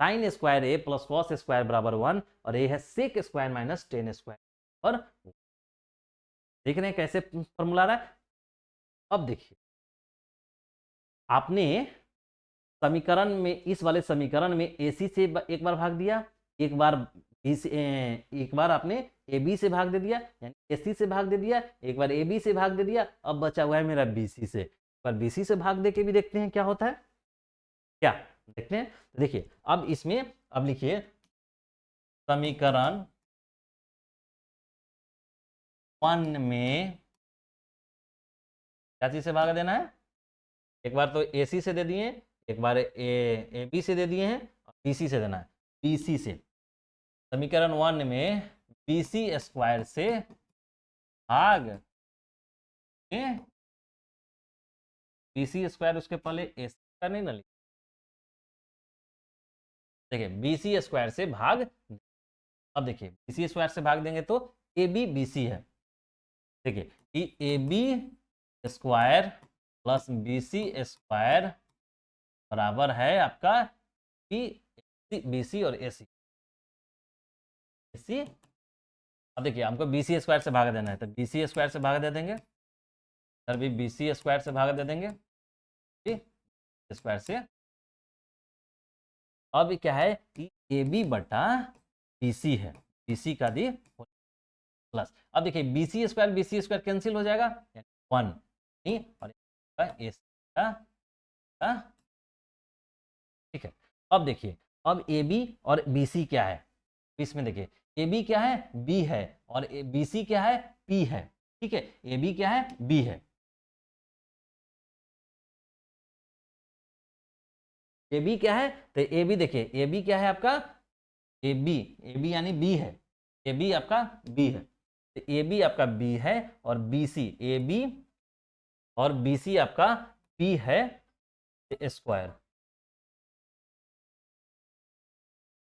Sine square A plus cos square बराबर 1 और ये है sec square minus tan square और देख रहे हैं कैसे फॉर्मूला रहा है। अब देखिए आपने समीकरण में, इस वाले समीकरण में एसी से एक बार भाग दिया, एक बार बी से, एक बार आपने ए बी से भाग दे दिया, यानी एसी से भाग दे दिया, एक बार ए बी से भाग दे दिया, अब बचा हुआ है मेरा बीसी से। एक बार बीसी से भाग दे के भी देखते हैं क्या होता है, क्या देखते हैं। तो देखिए अब इसमें अब लिखिए समीकरण 1 में क्या चीज से भाग देना है, एक बार तो एसी से दे दिए, एक बार ए बी से दे दिए हैं और बीसी से देना है, बीसी से। समीकरण 1 में बीसी स्क्वायर से भाग बीसी स्क्वायर, उसके पहले ए स्क्वायर नहीं ना लिखा, देखिए बीसी स्क्वायर से भाग। अब देखिए बीसी स्क्वायर से भाग देंगे तो ए बी बी सी है, देखिए कि A B square plus B C square बराबर है आपका बी सी और ए सी। अब देखिए हमको बी सी स्क्वायर से भाग देना है तो बी सी स्क्वायर से भाग दे देंगे, सर भी बी सी स्क्वायर से भाग दे देंगे स्क्वायर से। अब क्या है कि ए बी बटा बी सी है, बी सी का दी प्लस। अब देखिए बी सी स्क्वायर कैंसिल हो जाएगा, 1 और ए सी का, ठीक है। अब देखिए अब ए बी और बी सी क्या है, इसमें देखिए ए बी क्या है, बी है, और बी सी क्या है, पी है, ठीक है। ए बी क्या है, बी है, ए बी क्या है, तो ए बी देखिए ए बी क्या है आपका, ए बी यानी बी है, ए बी आपका बी है, तो ए बी आपका बी है और बी सी, ए बी और बी सी आपका पी है स्क्वायर,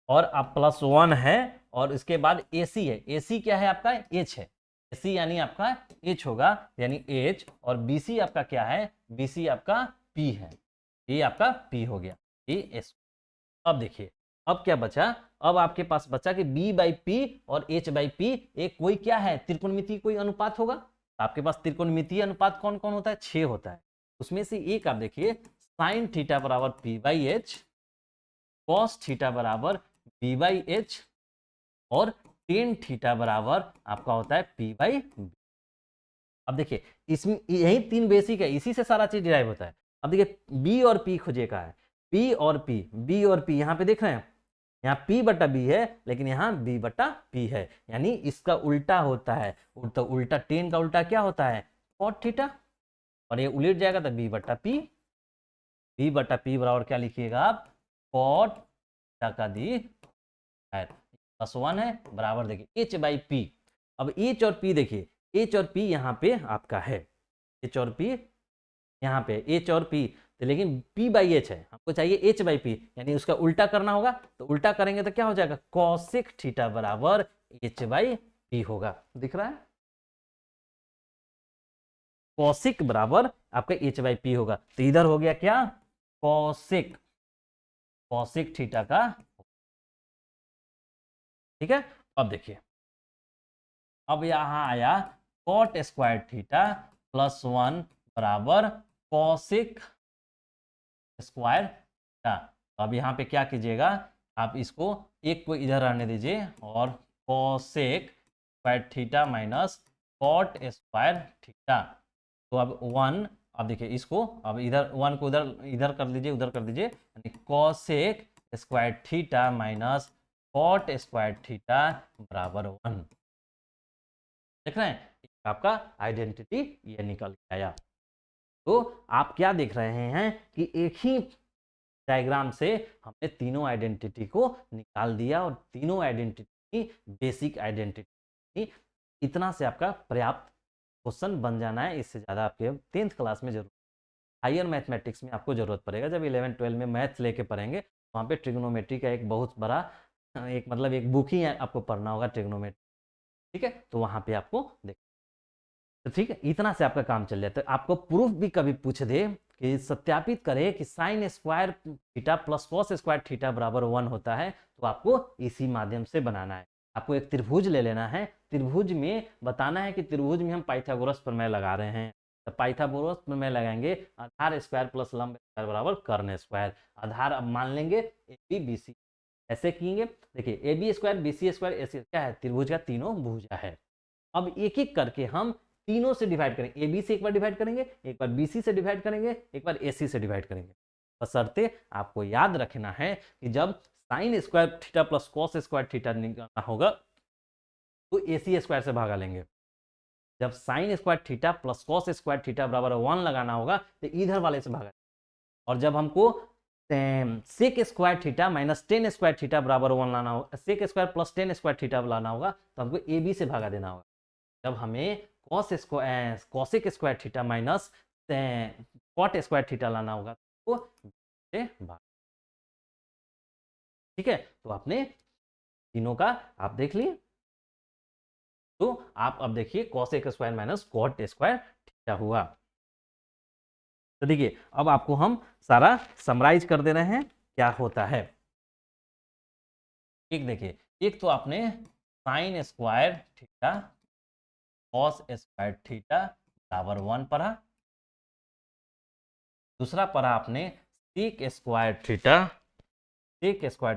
और अब +1 है, और इसके बाद ए सी है, ए सी क्या है आपका, एच है, ए सी यानी आपका एच होगा, यानी एच, और बी सी आपका क्या है, बी सी आपका पी है, ये आपका पी हो गया, ये एस। अब देखिए अब क्या बचा, अब आपके पास बचा कि b बाई पी और h बाई पी एक कोई क्या है, त्रिकोणमितीय कोई अनुपात होगा। आपके पास त्रिकोणमितीय अनुपात कौन कौन होता है, 6 होता है। उसमें से एक आप देखिए साइन थीटा बराबर P by H, cos theta बराबर बी बाई एच, और टेन थीटा बराबर आपका होता है पी बाई बी। अब देखिए इसमें यही 3 बेसिक है, इसी से सारा चीज डिराइव होता है। अब देखिए बी और पी खोजे का है, पी और पी, बी और पी यहाँ पे देख रहे हैं, यहाँ p बटा बी है लेकिन यहाँ b बटा p है, यानी इसका उल्टा होता है, तो उल्टा टेन का उल्टा क्या होता है, cot थीटा, और ये उलट जाएगा तो b बटा p, b बटा p बराबर क्या लिखिएगा आप, cot थीटा का दी +1 है बराबर देखिए h बाई पी। अब h और p देखिए, h और p यहाँ पे आपका है, h और p यहाँ पे h और p, तो लेकिन p बाई एच है, हमको चाहिए h बाई पी, यानी उसका उल्टा करना होगा, तो उल्टा करेंगे तो क्या हो जाएगा, कॉसेक थीटा बराबर h बाई पी होगा, दिख रहा है, कॉसिक बराबर आपका h बाई पी होगा, तो इधर हो गया क्या, कॉसिक, कॉसिक थीटा का, ठीक है। अब देखिए अब यहां आया कॉट स्क्वायर थीटा +1 बराबर कॉसिक स्क्वायर थीटा। अब यहाँ पे क्या कीजिएगा, आप इसको एक को इधर रहने दीजिए, और cosec square theta minus cot square theta, तो अब 1, अब देखिए इसको अब इधर 1 को उधर इधर कर लीजिए, उधर कर दीजिए, यानी cosec square theta minus cot square theta बराबर 1। देख रहे हैं आपका आइडेंटिटी ये निकल आया। तो आप क्या देख रहे हैं कि एक ही डायग्राम से हमने तीनों आइडेंटिटी को निकाल दिया, और तीनों आइडेंटिटी बेसिक आइडेंटिटी, इतना से आपका पर्याप्त क्वेश्चन बन जाना है, इससे ज़्यादा आपके 10th क्लास में जरूर, हायर मैथमेटिक्स में आपको जरूरत पड़ेगा, जब 11-12 में मैथ्स लेके पढ़ेंगे, वहाँ पे ट्रिग्नोमेट्री का एक बहुत बड़ा एक मतलब एक बुक ही आपको पढ़ना होगा ट्रिग्नोमेट्री, ठीक है, तो वहाँ पे आपको देख तो ठीक है, इतना से आपका काम चल जाता है। आपको प्रूफ भी कभी पूछ दे कि सत्यापित करे कि sign square theta plus cos square theta बराबर 1 होता है, तो आपको इसी माध्यम से बनाना है। आपको एक त्रिभुज ले लेना है, त्रिभुज में बताना है कि त्रिभुज में हम पाइथागोरस प्रमेय लगा रहे हैं। तो पाइथागोरस प्रमेय लगाएंगे, आधार स्क्वायर प्लस लंब स्क्वायर बराबर कर्ण स्क्वायर। आधार अब मान लेंगे ए बी बी सी, ऐसे किएंगे। देखिए A B square B C square ऐसे क्या है, त्रिभुज का तीनों भुजा है। अब एक एक करके हम तीनों से डिवाइड करेंगे। ए बी से एक बार डिवाइड करेंगे, एक बार बी सी से डिवाइड करेंगे, एक बार ए सी से डिवाइड करेंगे। बशर्ते आपको याद रखना है कि जब sign square theta plus cos square theta निकालना होगा तो ए सी स्क्वायर से भागा लेंगे। जब sign square theta plus cos square theta बराबर 1 लगाना होगा तो इधर वाले से भागा। और जब हमको sec square theta minus tan square theta बराबर 1 लाना होगा, sec square plus tan square theta लाना होगा, तो हमको ए बी से भागा देना होगा। जब हमें cos square cosec square theta minus cot square theta लाना होगा तो ठीक है। तो आपने तीनों का आप देख लिए। तो आप अब देखिए cosec square minus cot square theta हुआ। तो देखिए अब आपको हम सारा समराइज कर दे रहे हैं क्या होता है। एक देखिए, एक तो आपने sine square theta cos square theta बराबर 1 पढ़ा। दूसरा पढ़ा आपने sec square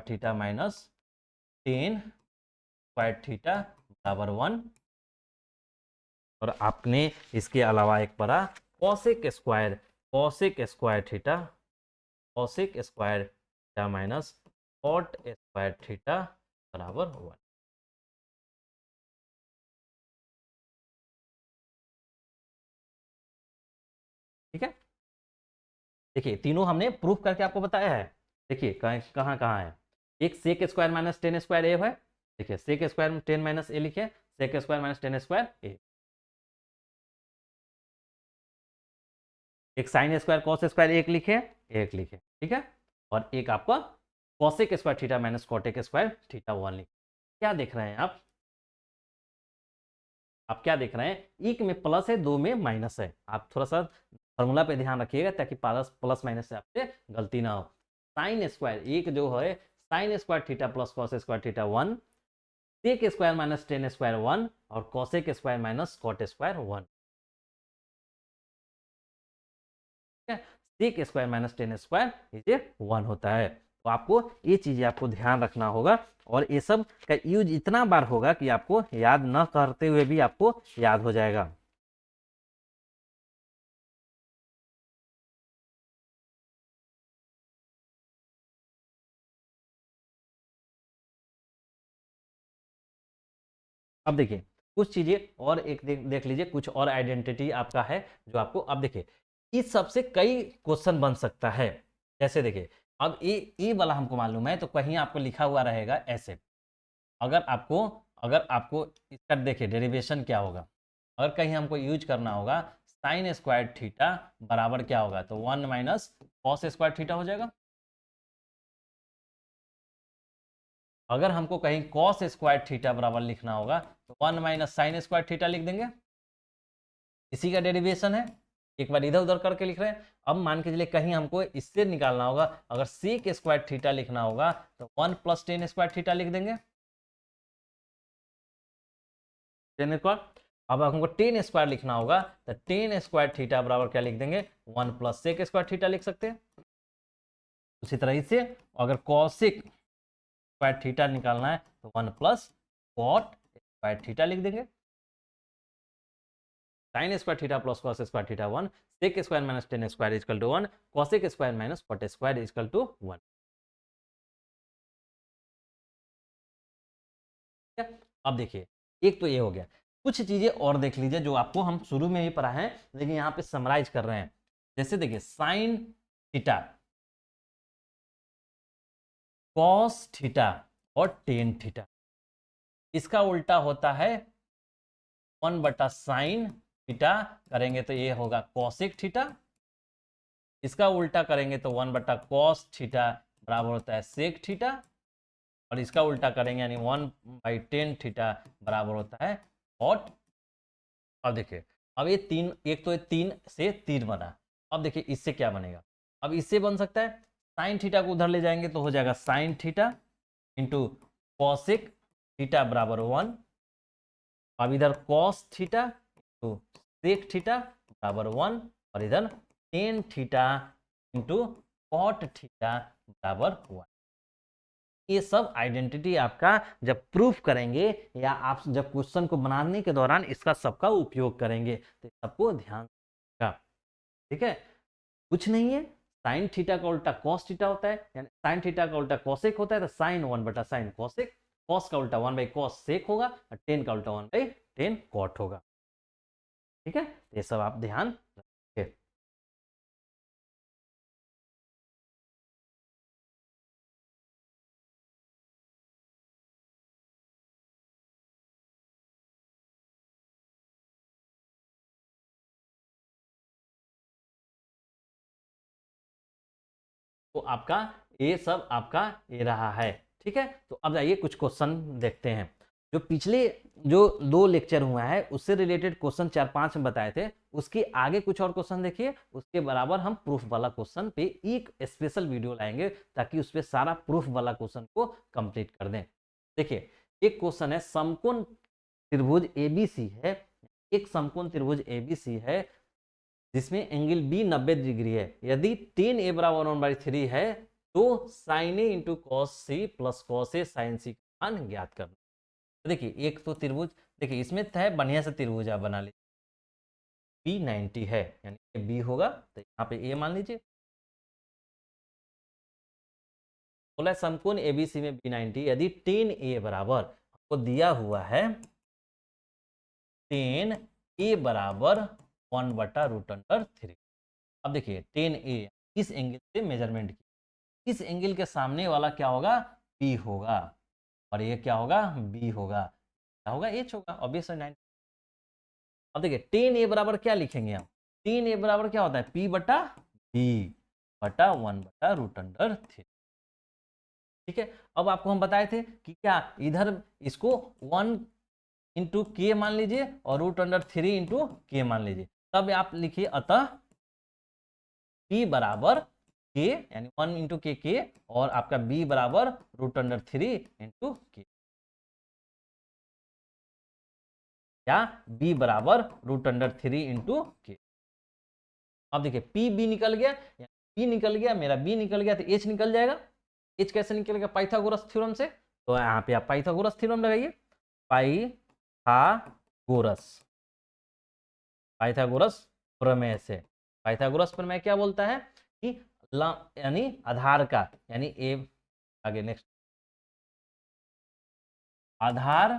theta minus tan square theta बराबर 1। और आपने इसके अलावा एक पढ़ा cosec square theta minus cot square theta बराबर 1। ठीक है, देखिए तीनों हमने प्रूफ करके आपको बताया है। देखिए कहाँ कहाँ है। एक sec square minus tan square A है। देखिए sec square tan minus A लिखे, sec square minus tan square A. एक साइन स्क्वायर कॉस स्क्वायर एक लिखे, एक लिखे, ठीक है। और एक आपका cosec square theta minus cot square theta 1 लिखे। क्या देख रहे हैं आप क्या देख रहे हैं, एक में प्लस है, दो में माइनस है। आप थोड़ा सा फॉर्मूला पे ध्यान रखिएगा ताकि प्लस प्लस माइनस से आपसे गलती ना हो। साइन स्क्वायर एक जो है sine square theta plus cos square theta 1, sec square minus tan square 1 और cosec square minus cot square 1। Sec square minus tan square ये 1 होता है। तो आपको ये चीजें आपको ध्यान रखना होगा और ये सब का यूज इतना बार होगा कि आपको याद न करते हुए भी आपको याद हो जाएगा। अब देखिए कुछ चीजें और एक देख लीजिए, कुछ और आइडेंटिटी आपका है जो आपको अब देखिए इस सबसे कई क्वेश्चन बन सकता है। जैसे देखिए अब ए वाला हमको मालूम है तो कहीं आपको लिखा हुआ रहेगा ऐसे। अगर आपको अगर आपको इसका देखिए डेरिवेशन क्या होगा, अगर कहीं हमको यूज करना होगा साइन स्क्वायर थीटा बराबर क्या होगा, तो 1 माइनस कॉस स्क्वायर थीटा हो जाएगा। अगर हमको कहीं कॉस स्क्वायर थीटा बराबर लिखना होगा तो 1 माइनस साइन स्क्वायर थीटा लिख देंगे, इसी का डेरिवेशन है। एक बार इधर उधर करके लिख रहे हैं। अब मान के चलिए कहीं हमको इससे निकालना होगा, अगर सेक स्क्वायर थीटा लिखना होगा तो 1 प्लस टेन स्क्वायर थीटा लिख देंगे, टेन स्क्वायर। अब हमको टेन स्क्वायर लिखना होगा तो टेन स्क्वायर थीटा बराबर क्या लिख देंगे, 1 प्लस सेक स्क्वायर थीटा लिख सकते हैं। उसी तरह से अगर कॉसेक स्क्वायर थीटा निकालना है तो 1 प्लस कॉट स्क्वायर थीटा लिख देंगे। Sine square theta plus cos square theta 1, sec square minus tan square equal to 1, cosec square minus cot square equal to 1। अब देखिए एक तो ये हो गया। कुछ चीजें और देख लीजिए जो आपको हम शुरू में ही पढ़ा है लेकिन यहाँ पे समराइज कर रहे हैं। जैसे देखिए साइन थीटा कॉस थीटा और टेन थीटा, इसका उल्टा होता है 1 बटा साइन थीटा करेंगे तो ये होगा कॉसेक थीटा। इसका उल्टा करेंगे तो 1 बटा कॉस थीटा बराबर होता है सेक थीटा। और इसका उल्टा करेंगे यानी 1 बाई टेन थीटा बराबर होता है कॉट। अब देखिए अब ये तीन, एक तो ये 3 से 3 बना। अब देखिए इससे क्या बनेगा, अब इससे बन सकता है साइन थीटा को उधर ले जाएंगे तो हो जाएगा sine theta into cosec theta बराबर 1। अब इधर cos theta into sec theta बराबर 1 और इधर tan theta into cot theta बराबर 1। ये सब आइडेंटिटी आपका जब प्रूफ करेंगे या आप जब क्वेश्चन को बनाने के दौरान इसका सबका उपयोग करेंगे तो सबको ध्यान रखा। ठीक है, कुछ नहीं है, साइन थीटा का उल्टा कॉस थीटा होता है, यानी साइन थीटा का उल्टा कॉसेक होता है तो साइन 1/sin कॉसेक, कॉस का उल्टा 1/cos सेक होगा और टेन का उल्टा 1/tan कॉट होगा। ठीक है, ये सब आप ध्यान रखें। तो आपका ये सब आपका ये रहा है। ठीक है, तो अब आइए कुछ क्वेश्चन देखते हैं। जो पिछले जो 2 लेक्चर हुआ है उससे रिलेटेड क्वेश्चन 4-5 में बताए थे, उसके आगे कुछ और क्वेश्चन देखिए, उसके बराबर हम प्रूफ वाला क्वेश्चन पे एक स्पेशल वीडियो लाएंगे ताकि उस पर सारा प्रूफ वाला क्वेश्चन को कंप्लीट कर दें। देखिए एक क्वेश्चन है, समकोण त्रिभुज एबीसी है, एक समकोण त्रिभुज एबीसी है जिसमें एंगल बी 90 डिग्री है, यदि टेन ए बराबर 1/3 है तो sine A into cos C plus cos A sine C का मान ज्ञात करना। तो देखिए एक तो त्रिभुज, देखिए इसमें है बढ़िया से त्रिभुज आप बना लीजिए, बी 90 है यानी बी होगा तो यहाँ पे ए मान लीजिए। बोला समकोण एबीसी में बी 90 यदि टेन ए बराबर आपको दिया हुआ है टेन ए बराबर 1/√3। अब देखिए टेन ए इस एंगल से मेजरमेंट की, इस एंगल के सामने वाला क्या होगा, पी होगा और ये क्या होगा, बी होगा, क्या होगा, एच होगा ऑब्वियस है 90। अब देखिए टेन ए बराबर क्या लिखेंगे हम, टेन ए बराबर क्या होता है, पी बटा बी बटा 1/√3। ठीक है, अब आपको हम बताए थे कि क्या इधर इसको 1 इंटू के मान लीजिए और √3 इंटू के मान लीजिए, तब आप लिखिए अतः p बराबर के यानी 1 इंटू के और आपका b बराबर √3 इंटू के, या b बराबर √3 इंटू के। अब देखिए p b निकल गया, p निकल गया, मेरा b निकल गया तो h निकल जाएगा। h कैसे निकलेगा, पाइथागोरस थ्योरम से। तो यहाँ पे आप पाइथागोरस थ्योरम लगाइए, पाइथागोरस, पाइथागोरस प्रमेय से। पाइथागोरस प्रमेय क्या बोलता है कि यानी आधार का, यानी ए, आगे नेक्स्ट, आधार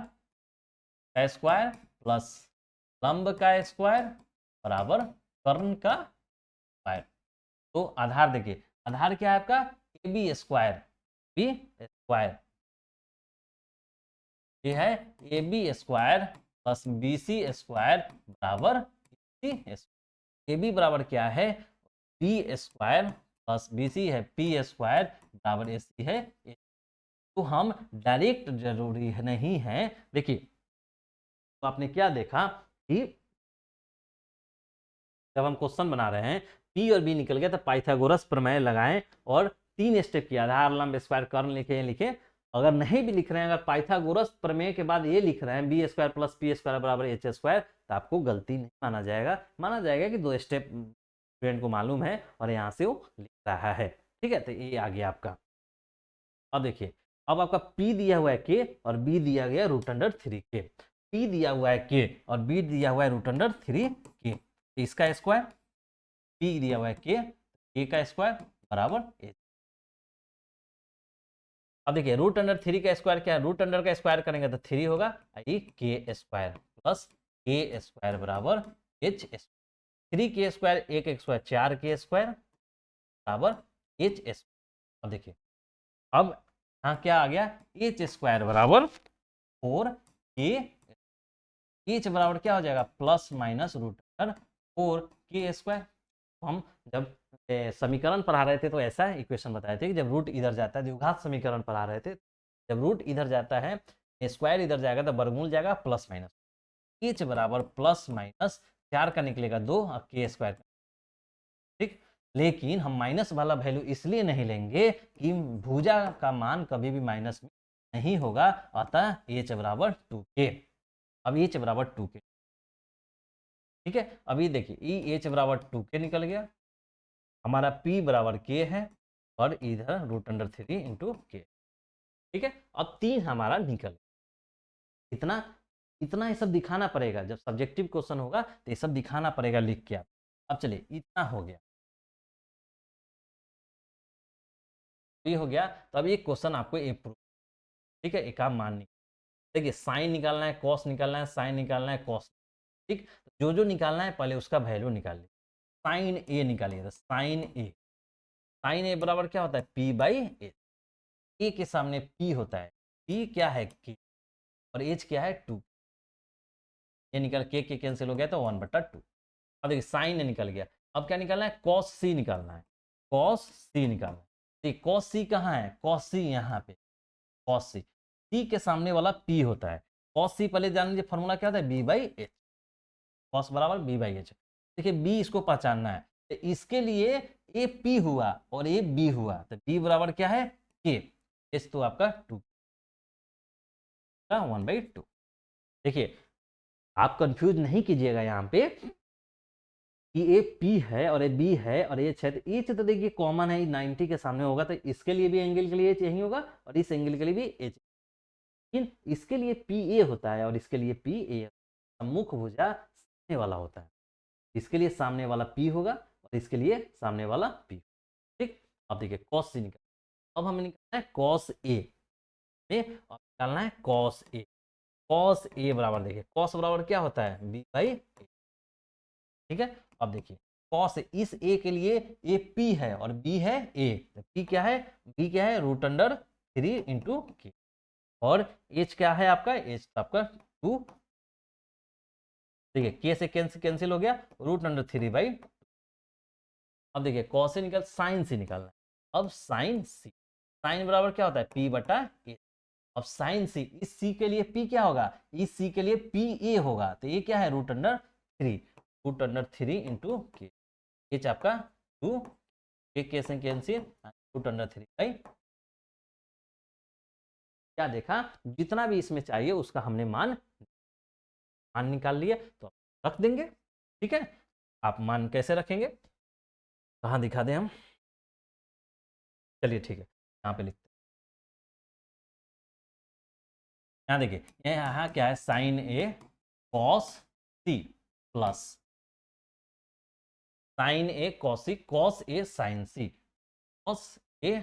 का स्क्वायर प्लस लंब का स्क्वायर बराबर कर्ण का स्क्वायर। तो आधार देखिए, आधार क्या है आपका, A B square, B square, ये है A B square plus B C square बराबर सी स्क्वायर। ए बी बराबर क्या है, B square plus B C है पी स्क्वायर बराबर ए सी है। तो हम डायरेक्ट जरूरी नहीं है, देखिए तो आपने क्या देखा कि जब हम क्वेश्चन बना रहे हैं पी और बी निकल गया तो पाइथागोरस प्रमेय लगाएं और 3 स्टेप की, आधार लंब स्क्वायर कर्ण लिखे लिखे। अगर नहीं भी लिख रहे हैं, अगर पाइथागोरस प्रमेय के बाद ये लिख रहे हैं B square plus P square बराबर एच स्क्वायर, तो आपको गलती नहीं माना जाएगा, माना जाएगा कि 2 स्टेप स्टूडेंट को मालूम है और यहाँ से वो लिख रहा है। ठीक है, तो ये आ गया आपका। अब देखिए अब आपका P दिया हुआ है के और B दिया गया √3 के, P दिया हुआ है के और B दिया हुआ है √3 के, इसका स्क्वायर, P दिया हुआ है के का स्क्वायर बराबर ए। अब देखिए √3 का स्क्वायर क्या है, रूट अंडर का स्क्वायर करेंगे तो 3 होगा, आई के स्क्वायर प्लस के स्क्वायर बराबर एच स्क्वायर। 3 के स्क्वायर 1 स्क्वायर 4 के स्क्वायर बराबर एच स्क्वायर। अब देखिए अब यहाँ क्या आ गया, एच स्क्वायर बराबर 4 के, एच बराबर क्या हो जाएगा प्लस माइनस √4 के स्क्वायर। हम जब समीकरण पढ़ा रहे थे तो ऐसा इक्वेशन बताए थे कि जब रूट इधर जाता है, द्विघात समीकरण पढ़ा रहे थे, जब रूट इधर जाता है स्क्वायर इधर जाएगा तो वर्गमूल जाएगा प्लस माइनस, एच बराबर प्लस माइनस 4 का निकलेगा 2 और k स्क्वायर का, ठीक। लेकिन हम माइनस वाला वैल्यू इसलिए नहीं लेंगे कि भुजा का मान कभी भी माइनस में नहीं होगा, अतः h बराबर 2k। अब h बराबर 2k, ठीक है। अभी देखिए h बराबर 2k निकल गया, हमारा p बराबर k है और इधर √3 इंटू k, ठीक है। अब 3 हमारा निकल, इतना इतना ये सब दिखाना पड़ेगा, जब सब्जेक्टिव क्वेश्चन होगा तो ये सब दिखाना पड़ेगा लिख के आप। अब चलिए इतना हो गया, ये हो गया। तो अब ये क्वेश्चन आपको ये प्रूफ, ठीक है, एक आप मान नहीं, देखिए साइन निकालना है, कॉस निकालना है, साइन निकालना है, कॉस, ठीक। जो जो निकालना है पहले उसका वैल्यू निकालिए। साइन ए निकालिए, तो साइन ए बराबर क्या होता है, पी बाई ए के सामने पी होता है, पी क्या है के, और एच क्या है 2, ये निकल के कैंसिल हो गया तो 1/2। अब देखिए साइन निकल गया, अब क्या निकालना है, कॉस सी निकालना है, कॉस सी निकालना है। देखिए कॉस सी कहाँ है, कॉस सी यहाँ पे, कॉस सी, सी के सामने वाला पी होता है, कॉस सी पहले जान लीजिए फॉर्मूला क्या होता है, बी बाई एच, कॉस बराबर बी बाई एच। देखिए बी इसको पहचानना है, तो इसके लिए ए पी हुआ और ए बी हुआ, तो बी बराबर क्या है के, एच तो आपका 2 का 1/2। देखिए आप कंफ्यूज नहीं कीजिएगा यहाँ पे कि ए पी है और ए बी है और एच है, तो एच तो देखिए कॉमन है, 90 के सामने होगा, तो इसके लिए भी एंगल के लिए एच यही होगा और इस एंगल के लिए भी एच, लेकिन इसके लिए पी ए होता है और इसके लिए पी ए, मुख्य भुजा सामने वाला होता है, इसके लिए सामने वाला पी होगा और इसके लिए सामने वाला पी, ठीक। अब देखिए कॉस से निकाल, अब हमें निकालना है कॉस ए और निकालना है कॉस ए, कॉस ए बराबर देखिए कॉस बराबर क्या होता है, बी बाई ए, ठीक है। अब देखिए कॉस इस ए के लिए ए पी है और बी है ए, तो पी क्या है, बी क्या है √3 इंटू के, और एच क्या है आपका, एच आपका 2, देखिए के से कैंसिल हो गया, √3/2। अब देखिए कॉस से निकल साइन से निकालना है, अब साइन सी, साइन बराबर क्या होता है, पी बटा ए, अब साइन सी, इस सी के लिए पी क्या होगा, इस सी के लिए पी ए होगा, तो ये क्या है √3 इंटू के, एच आपका 2, के से कैंसिल, √3/, क्या देखा, जितना भी इसमें चाहिए उसका हमने मान निकाल लिया, तो रख देंगे, ठीक है। आप मान कैसे रखेंगे, कहाँ दिखा दें हम, चलिए ठीक है यहाँ पे लिखते हैं, यहाँ देखिए यहाँ क्या है, sign A cos C plus sign A cos C, cos A sine C, cos A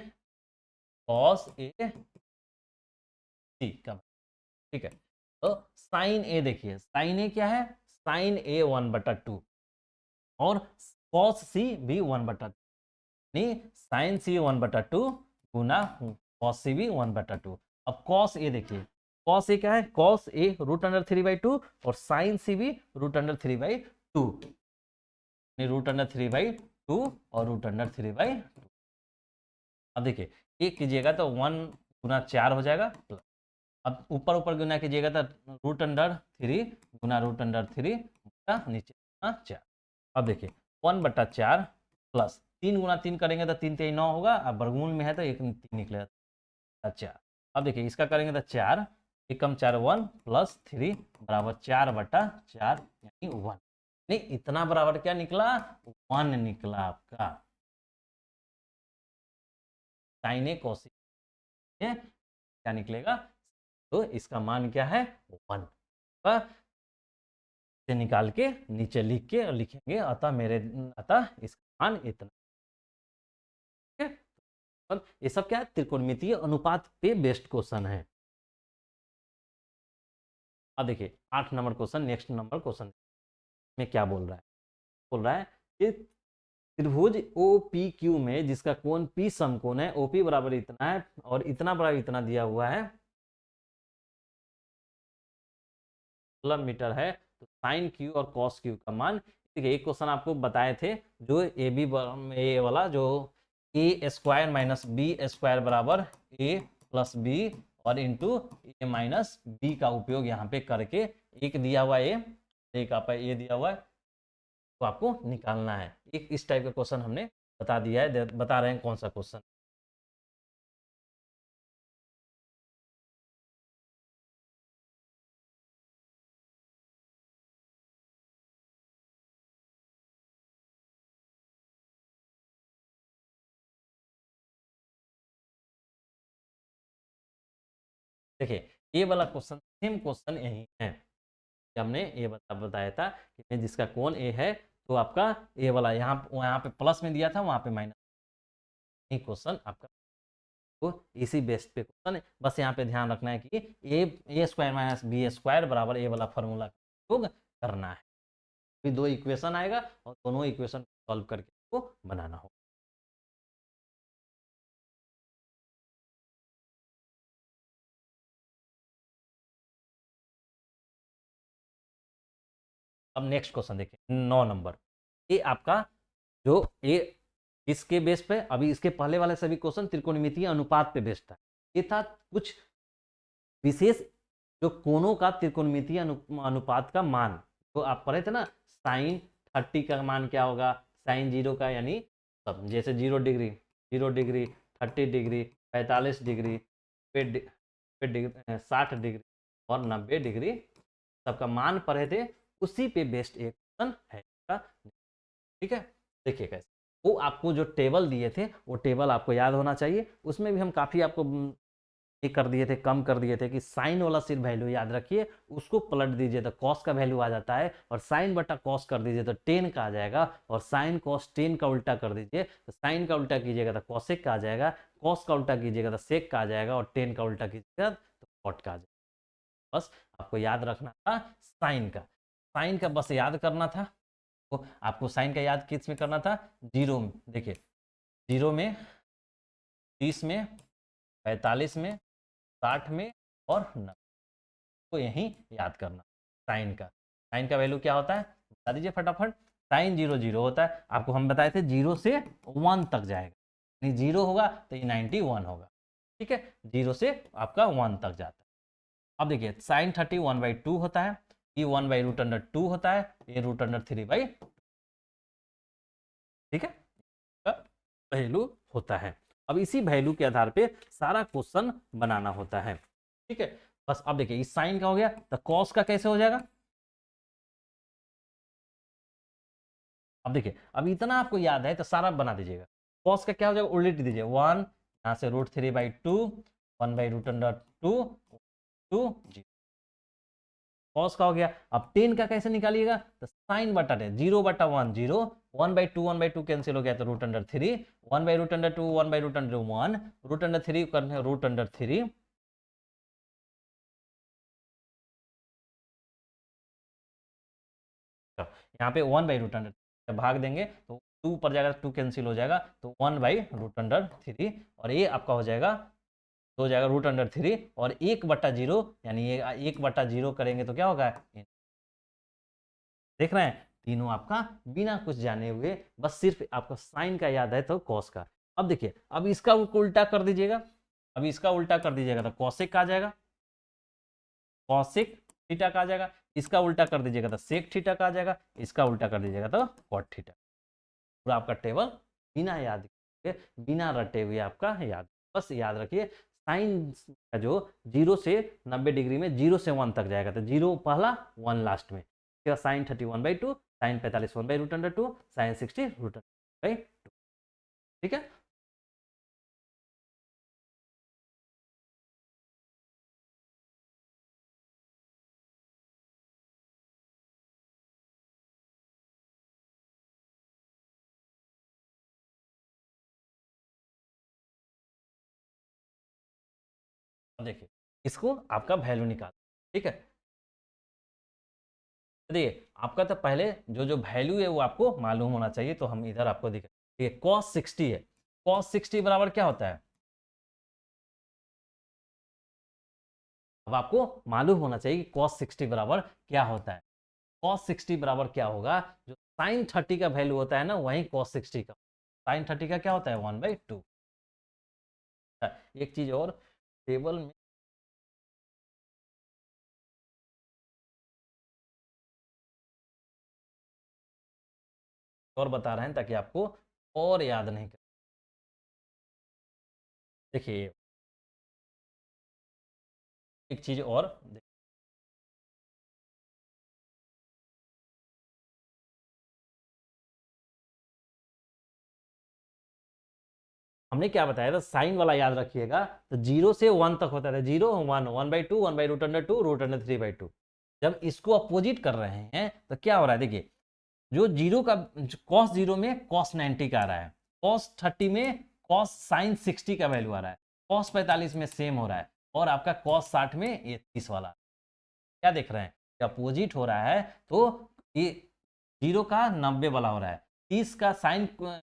सी का, ठीक है। तो साइन ए देखिए, साइन ए क्या है, साइन ए 1/2 और कॉस सी भी 1/2, नहीं साइन सी 1/2 गुना कॉस सी भी 1/2। अब कॉस ए देखिए, कॉस ए क्या है, कॉस ए √3/2 और साइन सी भी √3/2, √3/2 और √3/2। अब देखिए एक कीजिएगा तो 1 गुना 4 हो जाएगा, अब ऊपर ऊपर गुना कीजिएगा तो √3 गुना √3 नीचे 4। अब देखिए 1/4 प्लस 3 गुना 3 करेंगे तो 3 3 9 होगा, अब वर्गमूल में है तो 1 3 निकलेगा 4। अब देखिए इसका करेंगे तो 4 एकम 4 1 प्लस 3 बराबर 4/4 यानी 1, नहीं इतना बराबर क्या निकला, 1 निकला आपका, साइन ए कॉस ए क्या निकलेगा, तो इसका मान क्या है 1, से निकाल के नीचे लिख के और लिखेंगे, अतः इसका मान इतना, ठीक है। अब ये सब क्या है, त्रिकोणमितीय अनुपात पे बेस्ड क्वेश्चन है। अब देखिए 8 number question, next number question में क्या बोल रहा है, बोल रहा है कि त्रिभुज ओ पी क्यू में जिसका कोण पी समकोण है, ओपी बराबर इतना है और इतना बराबर इतना दिया हुआ है, 16 मीटर है, तो साइन क्यू और कॉस क्यू का मान, देखिए एक क्वेश्चन आपको बताए थे जो ए बी ए वाला, जो ए स्क्वायर माइनस बी स्क्वायर बराबर ए प्लस बी और इंटू ए माइनस बी का उपयोग यहाँ पे करके, एक दिया हुआ ए, एक आपका ए दिया हुआ है, तो आपको निकालना है। एक इस टाइप का क्वेश्चन हमने बता दिया है, बता रहे हैं कौन सा क्वेश्चन। देखिए ये वाला क्वेश्चन सेम क्वेश्चन यही है, हमने ये बताया था कि जिसका कोण ए है तो आपका ए वाला यहाँ पे प्लस में दिया था, वहां पे माइनस। ये क्वेश्चन आपका तो इसी बेस पे क्वेश्चन है। बस यहाँ पे ध्यान रखना है कि ए स्क्वायर माइनस बी स्क्वायर बराबर ए वाला फॉर्मूला उपयोग करना है। फिर दो इक्वेशन आएगा और दोनों इक्वेशन सॉल्व करके को बनाना होगा। अब नेक्स्ट क्वेश्चन देखिए 9 नंबर। ये आपका जो ये इसके बेस पे, अभी इसके पहले वाले सभी क्वेश्चन त्रिकोणमितीय अनुपात पे बेस्ड था। ये था कुछ विशेष जो कोणों का त्रिकोणमितीय अनुपात का मान, तो आप पढ़े थे ना, साइन 30 का मान क्या होगा, साइन 0 का, यानी सब जैसे 0 degree, 0 degree, 30 degree, 45 degree, 60 degree और 90 डिग्री, सबका मान पढ़े थे। उसी पे बेस्ड एक क्वेश्चन है इसका। ठीक है, देखिए कैसे वो आपको जो टेबल दिए थे वो टेबल आपको याद होना चाहिए। उसमें भी हम काफ़ी आपको ये कर दिए थे, कम कर दिए थे कि साइन वाला सिर्फ वैल्यू याद रखिए, उसको पलट दीजिए तो कॉस का वैल्यू आ जाता है, और साइन बटा कॉस कर दीजिए तो टेन का आ जाएगा, और साइन कॉस टेन का उल्टा कर दीजिए तो साइन का उल्टा कीजिएगा तो कॉसेक का आ जाएगा, कॉस का उल्टा कीजिएगा तो सेक का आ जाएगा, और टेन का उल्टा कीजिएगा तो कॉट का आ जाएगा। बस आपको याद रखना था साइन का, साइन का बस याद करना था। तो आपको साइन का याद किस में करना था, जीरो में। देखिए 0 में, 30 में, 45 में, 60 में और 90, को यही याद करना। साइन का वैल्यू क्या होता है बता दीजिए फटाफट। साइन 0 0 होता है, आपको हम बताए थे 0 से 1 तक जाएगा, यानी 0 होगा तो ये 91 होगा। ठीक है, 0 से आपका 1 तक जाता है। अब देखिए साइन 30 1/2 होता है, ये 1/√2 होता है, ये √3/, ठीक है, वैल्यू होता है। अब इसी वैल्यू के आधार पे सारा क्वेश्चन बनाना होता है। ठीक है, बस अब देखिए इस साइन का हो गया तो कॉस का कैसे हो जाएगा। अब देखिए अब इतना आपको याद है तो सारा बना दीजिएगा। कॉस का क्या हो जाएगा, उल्टी दीजिए 1, यहाँ से √3/2, 1/√2, 2 कॉस का हो गया। अब टेन का कैसे निकालिएगा, तो साइन बटा टेन, 0/1 0, 1/2 कैंसिल हो गया तो √3, 1/√2 1/√1, √3 करने √3, यहाँ पे 1/√3 भाग देंगे तो 2 पर जाएगा, 2 कैंसिल हो जाएगा तो 1/√3, और ये आपका हो जाएगा तो हो जाएगा √3, और 1/0, यानी ये 1/0 करेंगे तो क्या होगा, देख रहे हैं तीनों आपका बिना कुछ जाने हुए, बस सिर्फ आपको साइन का याद है तो कॉस का। अब देखिए अब इसका उल्टा कर दीजिएगा, अब इसका उल्टा कर दीजिएगा तो कॉसेक आ जाएगा, कॉसेक थीटा का आ जाएगा। इसका उल्टा कर दीजिएगा तो सेक थीटा का आ जाएगा, इसका उल्टा कर दीजिएगा तो कॉट थीटा। पूरा आपका टेबल बिना याद किए, बिना रटे हुए आपका याद, बस याद रखिए साइन का जो 0 से 90 डिग्री में 0 से 1 तक जाएगा तो 0 पहला 1 लास्ट में, साइन 30 1/2, साइन 45 1/√2, साइन 60 √2। ठीक है, अब देखिए इसको आपका वैल्यू निकाल। ठीक है, देखिए आपका तो पहले जो जो वैल्यू है वो आपको मालूम होना चाहिए, तो हम इधर आपको दिखा, देखिए cos 60 है, cos 60 बराबर क्या होता है, अब आपको मालूम होना चाहिए कि cos 60 बराबर क्या होता है। cos 60 बराबर क्या होगा, जो sin 30 का वैल्यू होता है ना वही cos 60 का, sin 30 का क्या होता है 1/2। एक चीज और, टेबल में और बता रहे हैं ताकि आपको और याद नहीं कर। देखिए एक चीज और हमने क्या बताया था, साइन वाला याद रखिएगा। तो 0 से 1 तक होता था, 0 1 1/2 1/√2 √3/2। जब इसको अपोजिट कर रहे हैं तो क्या हो रहा है, देखिए जो जीरो का कॉस 0 में कॉस 90 का आ रहा है, कॉस 30 में कॉस साइन 60 का वैल्यू आ रहा है, कॉस 45 में सेम हो रहा है, और आपका कॉस 60 में ये 30 वाला क्या देख रहे हैं, अपोजिट हो रहा है। तो ये 0 का 90 वाला हो रहा है, 30 का साइन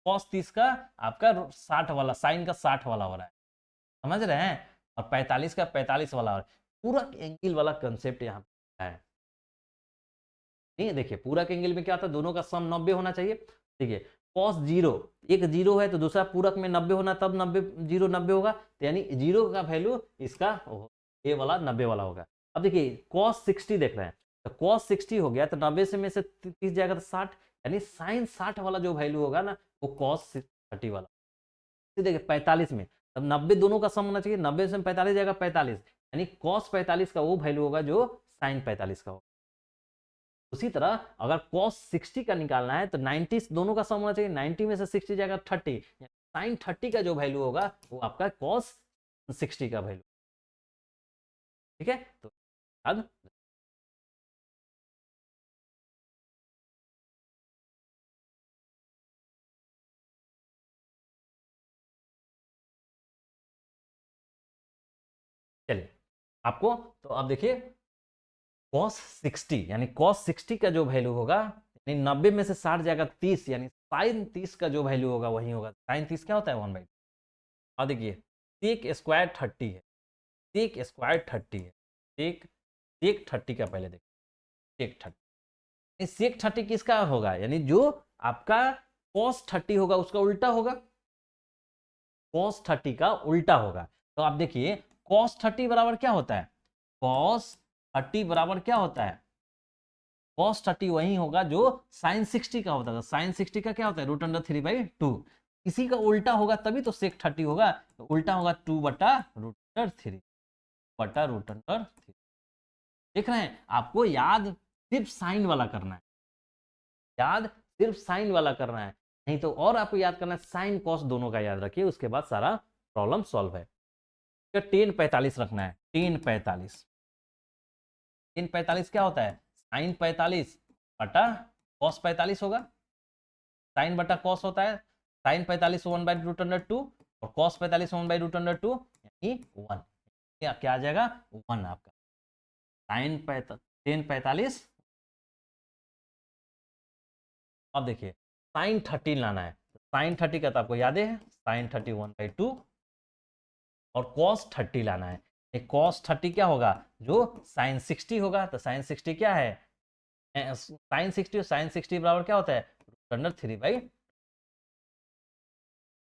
कॉस 30 का आपका 60 वाला, साइन का 60 वाला हो रहा है, समझ रहे हैं। और 45 का 45 वाला हो रहा है। पूरा एंगल वाला कंसेप्ट यहाँ पे है। नहीं देखिए पूरा एंगल में क्या होता है, दोनों का सम 90 होना चाहिए। देखिए कॉस 0, एक 0 है तो दूसरा पूरक में 90 होना, तब 90 0 90 होगा, तो यानी 0 का वैल्यू इसका ए वाला 90 वाला होगा। अब देखिए कॉस 60 देख रहे हैं, तो कॉस 60 हो गया तो 90 से में से 30 जाएगा तो 60, यानी साइन 60 वाला जो वैल्यू होगा ना वो कॉस 30 वाला। देखिए 45 में, तब 90 दोनों का सम होना चाहिए, 90 से 45 जाएगा 45, यानी कॉस 45 का वो वैल्यू होगा जो साइन 45 का होगा। उसी तरह अगर cos 60 का निकालना है तो 90 दोनों का सम होना चाहिए, 90 में से 60 जाएगा 30, साइन 30 का जो वैल्यू होगा वो आपका cos 60 का वैल्यू। ठीक है, तो अब चलिए आपको, तो अब देखिए cos 60 यानी cos 60 का जो वैल्यू होगा, यानी 90 में से 60 जाएगा 30, यानी साइन 30 का जो वैल्यू होगा वही होगा, साइन 30 क्या होता है 1/2। अब देखिए सेक स्क्वायर 30 है, सेक स्क्वायर 30 है, सेक सेक 30 का पहले देखिए, सेक 30, सेक 30 किसका होगा, यानी जो आपका cos 30 होगा उसका उल्टा होगा, cos 30 का उल्टा होगा। तो आप देखिए cos 30 बराबर क्या होता है, cos 30 बराबर क्या होता है, cos 30 वही होगा जो sin 60 का होता है, sin 60 का क्या होता है √3/2, इसी का उल्टा होगा तभी तो sec 30 होगा, तो उल्टा होगा 2/√3 देख रहे हैं। आपको याद सिर्फ साइन वाला करना है, याद सिर्फ साइन वाला करना है, नहीं तो और आपको याद करना है साइन कॉस दोनों का याद रखिए, उसके बाद सारा प्रॉब्लम सॉल्व है। टेन 45 रखना है, टेन 45, टेन 45 क्या होता है, साइन 45 बटा कॉस 45 होगा, साइन बटा कॉस होता है, साइन 45 1/√2 और कॉस 45 1/√2 यानी 1, क्या आ जाएगा 1 आपका, साइन टेन 45। अब देखिए साइन 30 लाना है, साइन 30 का तो आपको याद है साइन 30 1/2, और कॉस 30 लाना है, कॉस 30 क्या होगा जो साइन 60 होगा, तो साइन 60 क्या है, साइन 60 और साइन 60 बराबर क्या होता है √3/,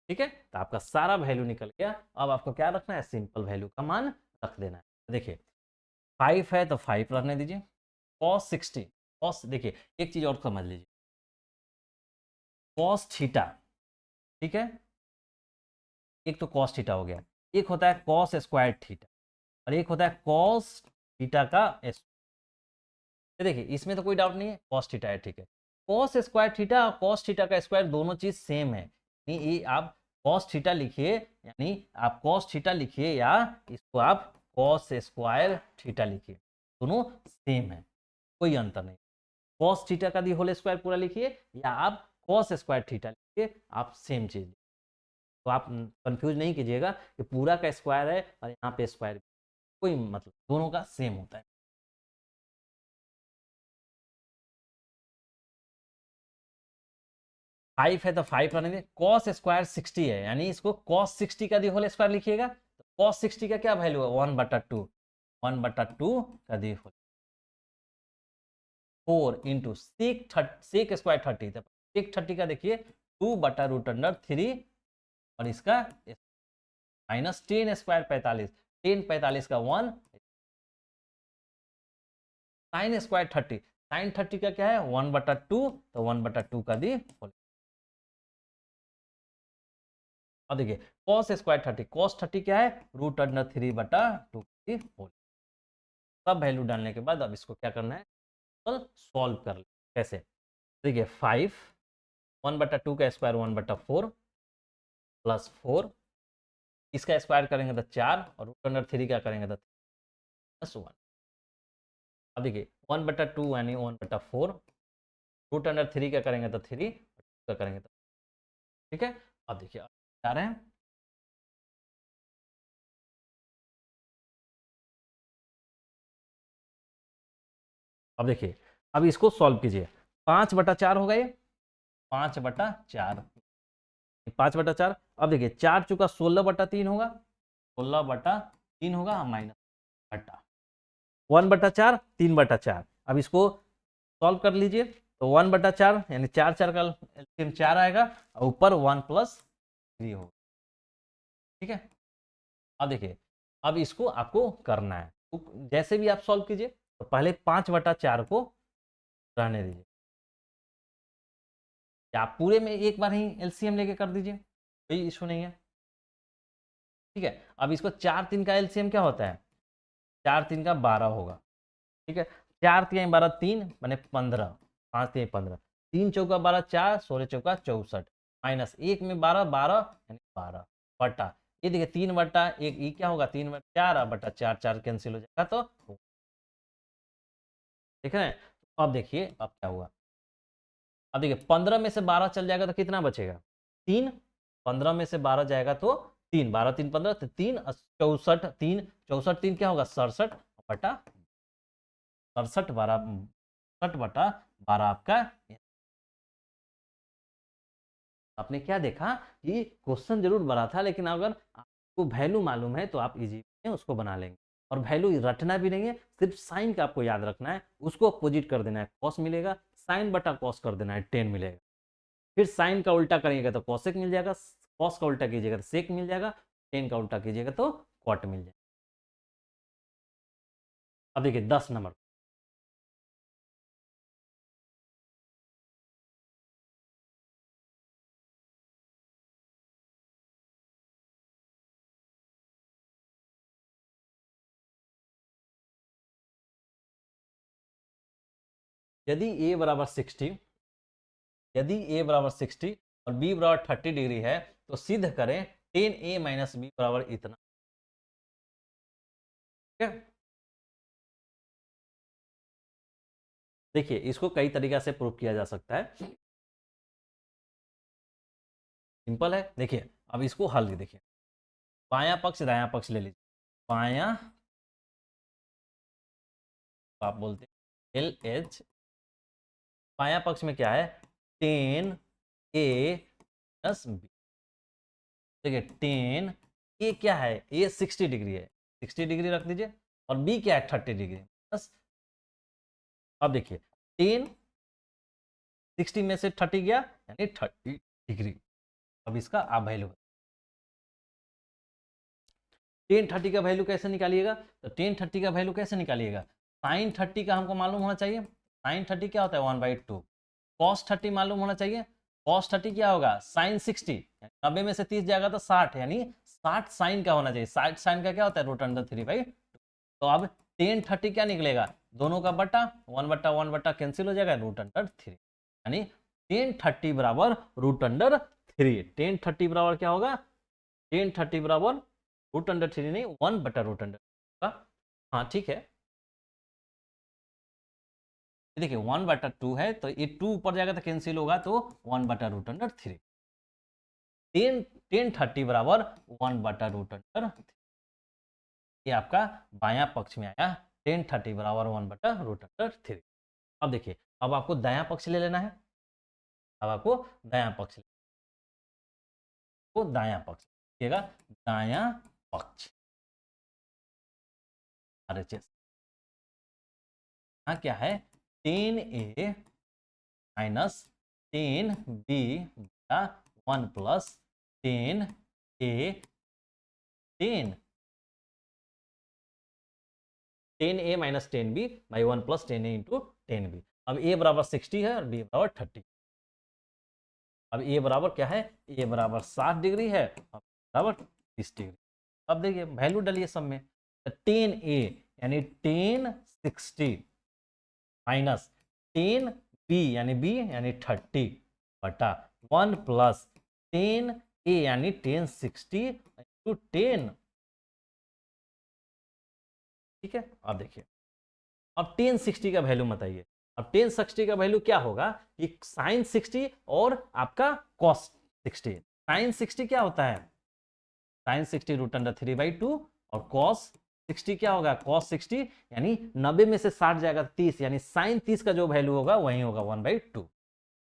ठीक है। तो आपका सारा वैल्यू निकल गया। अब आपको क्या रखना है, सिंपल वैल्यू का मान रख देना है। देखिए 5 है तो 5 रखने दीजिए, कॉस 60, कॉस देखिए एक चीज और समझ लीजिए, कॉस थीटा, ठीक है, एक तो कॉस थीटा हो गया, एक होता है कॉस स्क्वायर थीटा, और एक होता है कॉस थीटा का एस। देखिए इसमें तो कोई डाउट नहीं है, कॉस थीटा है, ठीक है। कॉस स्क्वायर थीटा और कॉस थीटा का स्क्वायर दोनों चीज सेम है, यानी ये आप कॉस थीटा लिखिए, यानी आप कॉस थीटा लिखिए या इसको आप कॉस स्क्वायर थीटा लिखिए, दोनों सेम है, कोई अंतर नहीं। कॉस थीटा का दी होल स्क्वायर पूरा लिखिए या आप कॉस स्क्वायर थीटा लिखिए, आप सेम चीज। तो आप कंफ्यूज नहीं कीजिएगा कि पूरा का स्क्वायर है और यहाँ पे स्क्वायर, कोई मतलब दोनों का सेम होता है। 5 है तो 5 रहने दें, कॉस स्क्वायर 60 है, यानी इसको कॉस 60 का दी होल स्क्वायर लिखिएगा, तो कॉस 60 का क्या वैल्यू है 1/2, 1/2 का the whole 4 into sec square 30, तो सेक 30 का देखिए 2/√3, और इसका माइनस टेन स्क्वायर 45, टेन 45 का 1, साइन स्क्वायर 30, साइन 30 का क्या है 1/2, तो 1/2 का दी होल। अब देखिए कॉस स्क्वायर 30, कॉस 30 क्या है √3/2 की होल। सब वैल्यू डालने के बाद अब इसको क्या करना है सॉल्व कर ले। कैसे देखिए 5 1/2 का स्क्वायर 1/4 प्लस 4, इसका स्क्वायर करेंगे तो 4 और √3 का करेंगे तो +1। अब देखिए 1/2 यानी 1/4, √3 का करेंगे तो 3 का करेंगे तो ठीक है। अब देखिए आ रहे हैं अब देखिए अब इसको सॉल्व कीजिए 5/4 होगा ये 5/4 5/4। अब देखिए 4 चुका 16/3 होगा 16/3 होगा माइनस बटा 1/4 3/4। अब इसको सॉल्व कर लीजिए तो 1/4 यानी 4 4 का एलसीएम 4 आएगा और ऊपर 1+3 होगा। ठीक है। अब देखिए अब इसको आपको करना है तो जैसे भी आप सॉल्व कीजिए तो पहले 5/4 को रहने दीजिए, या आप पूरे में एक बार ही एलसीएम लेके कर दीजिए, कोई इशू नहीं है। ठीक है। अब इसको 4 3 का एलसीएम क्या होता है 4 3 का 12 होगा। ठीक है। 4 3 12 3 मैंने 15, 5 3 15, 3 चौका 12 4 16 चौका 64 माइनस 1 में 12 12 यानी 12 बटा ये देखिए 3/1 ये क्या होगा 3/4 बटा 4 4 कैंसिल हो जाएगा तो ठीक है। अब देखिए अब क्या हुआ, अब देखिए 15 में से 12 चल जाएगा तो कितना बचेगा 3, 15 में से 12 जाएगा तो 3, 12 3 15 तो 3 64 3 64 3 क्या होगा 67 बटा 67 12 67/12 आपका। आपने क्या देखा कि क्वेश्चन जरूर बड़ा था लेकिन अगर आपको वैल्यू मालूम है तो आप इजी में उसको बना लेंगे। और वैल्यू रटना भी नहीं है, सिर्फ साइन का आपको याद रखना है, उसको अपोजिट कर देना है कॉस मिलेगा, साइन बटा कॉस कर देना है 10 मिलेगा। फिर साइन का उल्टा करिएगा तो कॉसेक मिल जाएगा, कॉस का उल्टा कीजिएगा तो सेक मिल जाएगा, 10 का उल्टा कीजिएगा तो कॉट मिल जाएगा। अब देखिए 10 नंबर, यदि ए बराबर 60, यदि ए बराबर 60 और बी बराबर 30 डिग्री है तो सिद्ध करें 10a माइनस बी बराबर इतना। ठीक है। देखिए इसको कई तरीका से प्रूव किया जा सकता है, सिंपल है। देखिए अब इसको हल देखिए, बायां पक्ष दायां पक्ष ले लीजिए, बायां आप बोलते हैं एल एच, बायां पक्ष में क्या है 10a प्लस बी। देखिए 10 ए क्या है ए 60 डिग्री है, 60 डिग्री रख दीजिए, और बी क्या है 30 डिग्री बस। अब देखिए 10 60 में से 30 गया यानी 30 डिग्री। अब इसका आप वैल्यू 10 30 का वैल्यू कैसे निकालिएगा, तो 10 30 का वैल्यू कैसे निकालिएगा, साइन 30 का हमको मालूम होना चाहिए, साइन 30 क्या होता है 1/2, कॉस 30 मालूम होना चाहिए, कॉस 30 क्या होगा साइन 60, 90 में से 30 जाएगा तो 60 यानी 60 साइन का होना चाहिए, 60 साइन का क्या होता है √3/2। तो अब 10 30 क्या निकलेगा दोनों का बटा 1/1 कैंसिल हो जाएगा √3 यानी 10 30 बराबर √3। 10 30 बराबर क्या होगा 10 30 बराबर √3 नहीं 1/√3 का। हाँ ठीक है। देखिए 1/2 है तो ये 2 ऊपर जाएगा तो कैंसिल होगा तो 1/√3। 10 30 बराबर 1/√3, ये आपका बायां पक्ष में आया 10 30 बराबर 1/√3। अब देखिए अब आपको दायां पक्ष ले लेना है, अब आपको दायां पक्ष को दायां पक्ष लिखिएगा, दायां पक्ष RHS यहाँ क्या है 10a माइनस 10b बटा 1 plus 10a 10 10a minus 10b by 1 plus 10a into 10b। अब ए बराबर 60 है और बी बराबर 30। अब ए बराबर क्या है, ए बराबर 60 डिग्री है और बराबर 30 डिग्री। अब देखिए वैल्यू डालिए सब में, 10a यानी 1060 माइनस 10b यानी b यानी 30 बटा 1 प्लस 10a यानी 1060 इंटू 10। ठीक है, अब देखिए अब 1060 का वैल्यू बताइए। अब 1060 का वैल्यू क्या होगा कि साइन 60 और आपका कॉस 60। साइन 60 क्या होता है, साइन 60 रूट अंडर 3/2 और कॉस 60 क्या होगा, कॉस 60 यानी 90 में से 60 जाएगा 30, यानी साइन 30 का जो वैल्यू होगा वही होगा 1/2।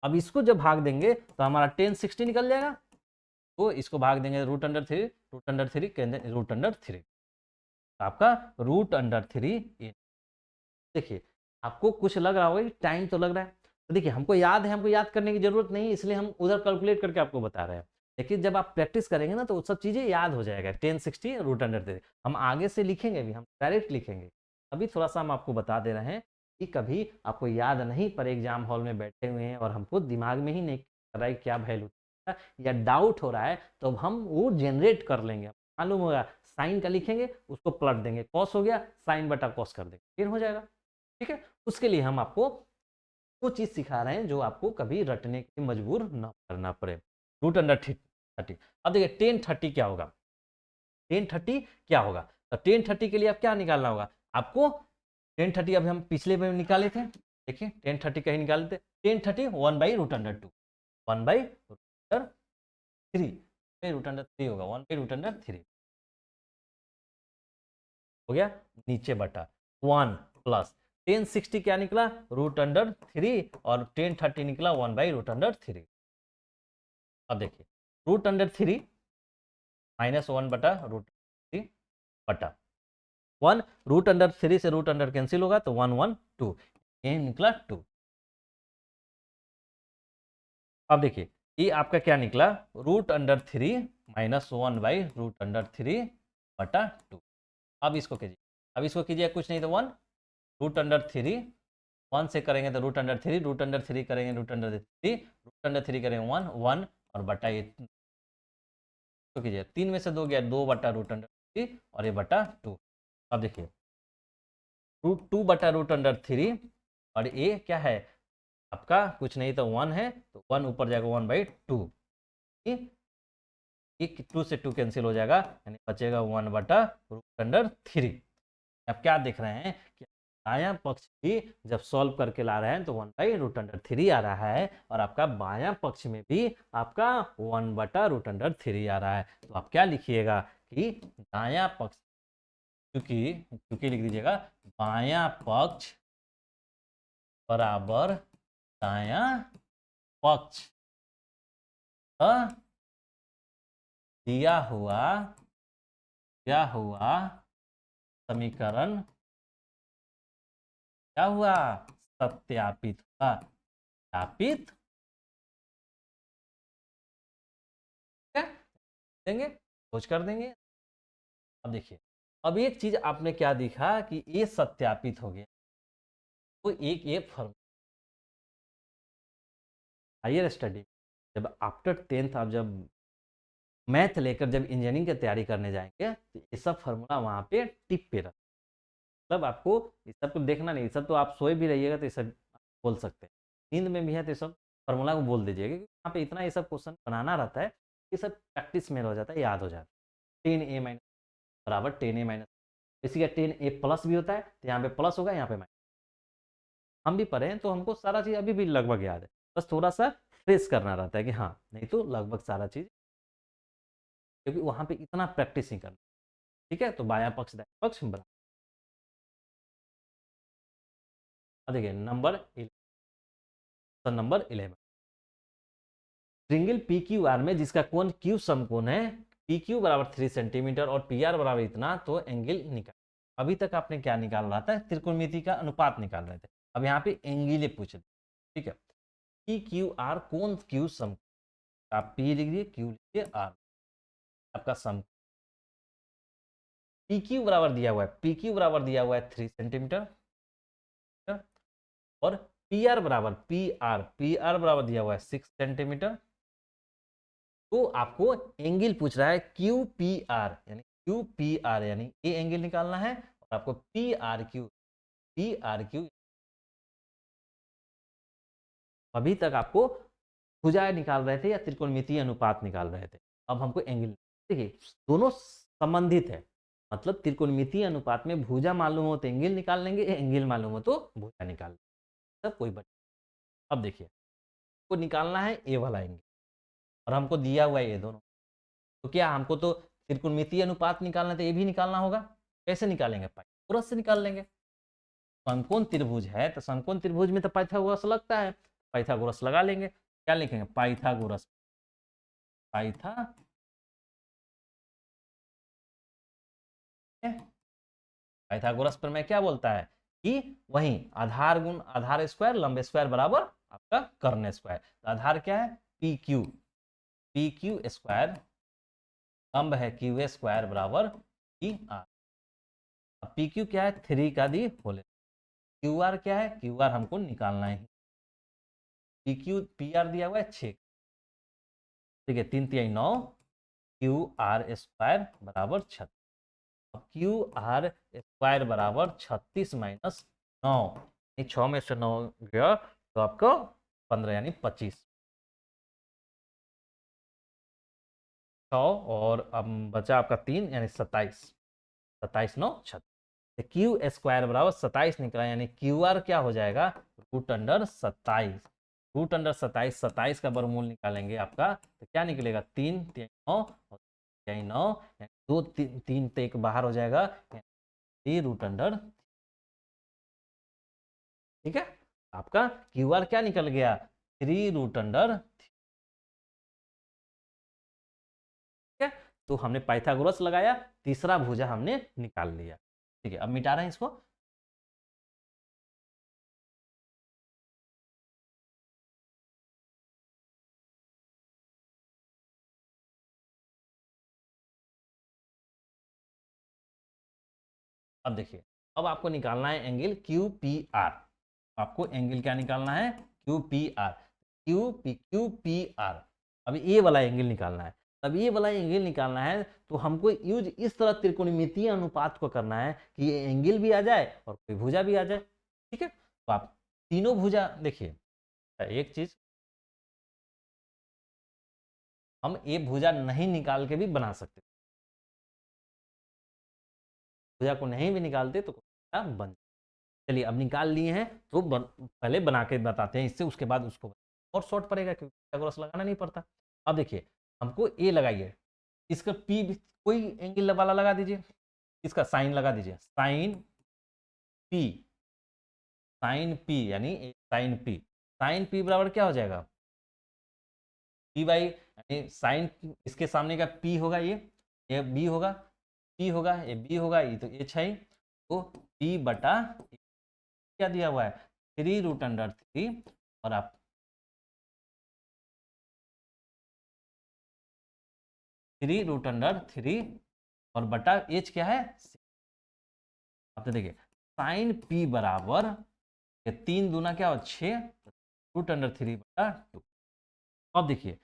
अब इसको जब भाग देंगे तो हमारा 1060 निकल जाएगा, तो इसको भाग देंगे root under three root under three, आपका रूट अंडर 3। देखिए आपको कुछ लग रहा होगा कि टाइम तो लग रहा है, तो देखिए हमको याद है, हमको याद करने की जरूरत नहीं, इसलिए हम उधर कैलकुलेट करके आपको बता रहे हैं। लेकिन जब आप प्रैक्टिस करेंगे ना तो वो सब चीज़ें याद हो जाएगा। 1060 रूट अंडर 3 हम आगे से लिखेंगे भी, हम डायरेक्ट लिखेंगे। अभी थोड़ा सा हम आपको बता दे रहे हैं कि कभी आपको याद नहीं पर एग्जाम हॉल में बैठे हुए हैं और हमको दिमाग में ही नहीं कर रहा है क्या वैल्यू या डाउट हो रहा है, तो हम वो जनरेट कर लेंगे। मालूम होगा साइन का लिखेंगे उसको पलट देंगे, कॉस हो गया साइन बटा कॉस कर देंगे, फिर हो जाएगा। ठीक है, उसके लिए हम आपको वो चीज सिखा रहे हैं जो आपको कभी रटने के मजबूर ना करना पड़े। Root under 30। अब देखिए 1030 क्या होगा, 1030 क्या होगा, तो 1030 के लिए आप क्या निकालना होगा आपको, 1030 अभी हम पिछले में निकाले थे, देखिए 1030 कहीं निकाले थे, 1030 1/√2, 1/√3, √3 होगा, 1/√3 हो गया, नीचे बटा 1 प्लस 1060 क्या निकला √3 और 1030 निकला 1/√3। अब देखिए √3 माइनस 1 बटा √3 बटा 1, √3 से रूट अंडर कैंसिल होगा तो 1 1 2, ये निकला 2। अब देखिए ये आपका क्या निकला √3 माइनस 1/√3 बटा 2। अब इसको कीजिए, अब इसको कीजिए कुछ नहीं तो 1, √3 1 से करेंगे तो √3, √3 करेंगे √3 करेंगे 1 1 और बटा ये तो कीजिए 3 में से 2 गया 2 बटा √3 और ये बटा 2। अब देखिए √2 बटा √3 और ये क्या है आपका कुछ नहीं तो 1 है, तो 1 ऊपर जाएगा 1/2, ये 2 से 2 कैंसिल हो जाएगा यानी बचेगा 1 बटा √3। अब क्या देख रहे हैं कि दायां पक्ष भी जब सॉल्व करके ला रहे हैं तो 1/√3 आ रहा है और आपका बायां पक्ष में भी आपका 1/√3 आ रहा है। तो आप क्या लिखिएगा कि दायां पक्ष, क्योंकि क्योंकि लिख दीजिएगा बायां पक्ष बराबर दायां पक्ष दिया हुआ समीकरण क्या हुआ सत्यापित हुआ, सत्यापित देंगे, खोज कर देंगे। अब देखिए अब एक चीज आपने क्या देखा कि ये सत्यापित हो गया, तो एक ये फॉर्मूला हायर स्टडी जब आफ्टर 10th आप जब मैथ लेकर जब इंजीनियरिंग की तैयारी करने जाएंगे तो ये सब फार्मूला वहाँ पे टिप पे रख, मतलब आपको ये सब तो देखना नहीं, ये सब तो आप सोए भी रहिएगा तो ये सब बोल सकते हैं, नींद में भी है तो ये सब फार्मूला को बोल दीजिएगा, क्योंकि यहाँ पे इतना ये सब क्वेश्चन बनाना रहता है, ये सब प्रैक्टिस में हो जाता है, याद हो जाता है। 10a माइनस बराबर 10a माइनस, इसी का 10a प्लस भी होता है तो यहाँ पे प्लस होगा, यहाँ पे माइनस। हम भी पढ़े हैं तो हमको सारा चीज़ अभी भी लगभग याद है, बस थोड़ा सा फ्रेश करना रहता है कि हाँ, नहीं तो लगभग सारा चीज़, क्योंकि वहाँ पे इतना प्रैक्टिस नहीं करना। ठीक है, तो बायां पक्ष दायां पक्ष बराबर। अब देखिए number 11 triangle P Q R में जिसका कोण क्यू समकोण है, पी क्यू बराबर 3 सेंटीमीटर और पी आर बराबर इतना, तो एंगल निकाल। अभी तक आपने क्या निकाल रहा था, त्रिकोणमिति का अनुपात निकाल रहे थे, अब यहाँ पे एंगल पूछ रहे। ठीक है, पी क्यू आर कोण क्यू सम, आप पी लिख दिए क्यू लिखिए आर आपका सम, पी क्यू बराबर दिया हुआ है, पी क्यू बराबर दिया हुआ है 3 सेंटीमीटर और पी आर बराबर पी आर बराबर दिया हुआ है 6 सेंटीमीटर। तो आपको एंगल पूछ रहा है क्यू पी आर, यानी क्यू पी आर यानी ये एंगल निकालना है, और आपको पी आर क्यू अभी तक आपको भुजा निकाल रहे थे या त्रिकोणमितीय अनुपात निकाल रहे थे, अब हमको एंगल। देखिए दोनों संबंधित है, मतलब त्रिकोणमितीय अनुपात में भुजा मालूम हो तो एंगल निकाल लेंगे, एंगल मालूम हो तो भुजा निकाल लेंगे, सब कोई बच। अब देखिए को निकालना है ए वाला एंगल, और हमको दिया हुआ है ये दोनों, तो क्या हमको तो त्रिकोणमितीय अनुपात निकालना है तो ये भी निकालना होगा। कैसे निकालेंगे? पाइथागोरस से निकाल लेंगे। समकोण त्रिभुज है तो समकोण त्रिभुज में तो पाइथागोरस लगता है, पाइथागोरस लगा लेंगे। क्या लिखेंगे? पाइथागोरस। पाइथा पाइथागोरस पर मैं क्या बोलता है कि वही आधार गुण आधार स्क्वायर लंबे स्क्वायर बराबर आपका कर्ण स्क्वायर। तो आधार क्या है? पी क्यू स्क्वायर, लंब है क्यू स्क्वायर बराबर पी आर। अब पी क्यू क्या है? 3 का दी होले। क्यू आर क्या है? क्यू आर हमको निकालना है। पी क्यू पी आर दिया हुआ है 6, ठीक है, 3 3 9, क्यू आर स्क्वायर बराबर 36। अब क्यू आर स्क्वायर बराबर 36 माइनस 9, 6 में से 9 गया तो आपको 15 यानी 25। 6 और अब बचा आपका 3 यानी 27, 27 9 36। क्यू स्क्वायर बराबर 27 निकला, यानी क्यू आर क्या हो जाएगा? Root under 27। रूट अंडर 27, 27 का वर्गमूल निकालेंगे आपका तो क्या निकलेगा? 3 3 9 और 9, 2 3 तो एक बाहर हो जाएगा, रूट अंडर। ठीक है, आपका क्यू आर क्या निकल गया? 3 रूट अंडर। ठीक है, तो हमने पाइथागोरस लगाया, तीसरा भुजा हमने निकाल लिया। ठीक है, अब मिटा रहे हैं इसको। अब देखिए, अब आपको निकालना है एंगल क्यू पी आर। आपको एंगल क्या निकालना है? Q P R. Q P are, अब ये वाला एंगल निकालना है। अब ये वाला एंगल निकालना है तो हमको यूज इस तरह त्रिकोणमितीय अनुपात को करना है कि ये एंगल भी आ जाए और कोई भुजा भी आ जाए। ठीक है, तो आप तीनों भुजा देखिए, एक चीज हम ये भुजा नहीं निकाल के भी बना सकते, भुजा को नहीं भी निकालते तो बन। चलिए अब निकाल लिए हैं तो पहले बना के बताते हैं इससे, उसके बाद उसको और शॉर्ट पड़ेगा क्योंकि पाइथागोरस लगाना नहीं पड़ता। अब देखिए हमको ए लगाइए, इसका पी कोई एंगल वाला लगा दीजिए, इसका साइन लगा दीजिए, पी साइन पी यानी साइन पी बराबर क्या हो जाएगा? पी बाई यानी साइन, इसके सामने का पी होगा, ये बी होगा, पी होगा, ये बी होगा, ये तो एच है, तो पी बटा क्या दिया हुआ है? 3 रूट अंडर 3, और आप 3 रूट अंडर 3 और बटा एच क्या है? अब तो देखिए साइन पी बराबर, ये 3 दूना क्या हो? 6, रूट अंडर 3 बटा 2। अब देखिए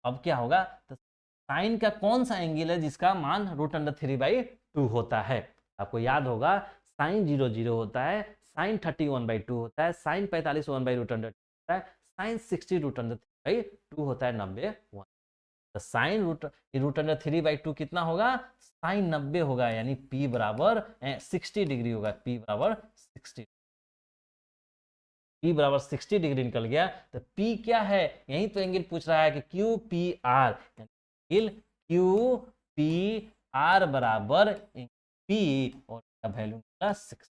अब क्या होगा? तो साइन का कौन सा एंगल है जिसका मान रूट अंडर 3/2 होता है? आपको याद होगा साइन 0 0 होता है, साइन 31/2 होता है, साइन 45 1 बाई रूट अंडर होता है, साइन 60 रूट अंडर 3/2 होता है, 90 1। तो साइन रूट अंडर 3/2 कितना होगा? साइन 90 होगा, यानी पी बराबर 60 डिग्री होगा, पी बराबर 60, पी बराबर 60 डिग्री निकल गया। तो पी क्या है? यही तो एंगल पूछ रहा है कि Q P are, angle Q P are बराबर पी और वैल्यू निकला 60,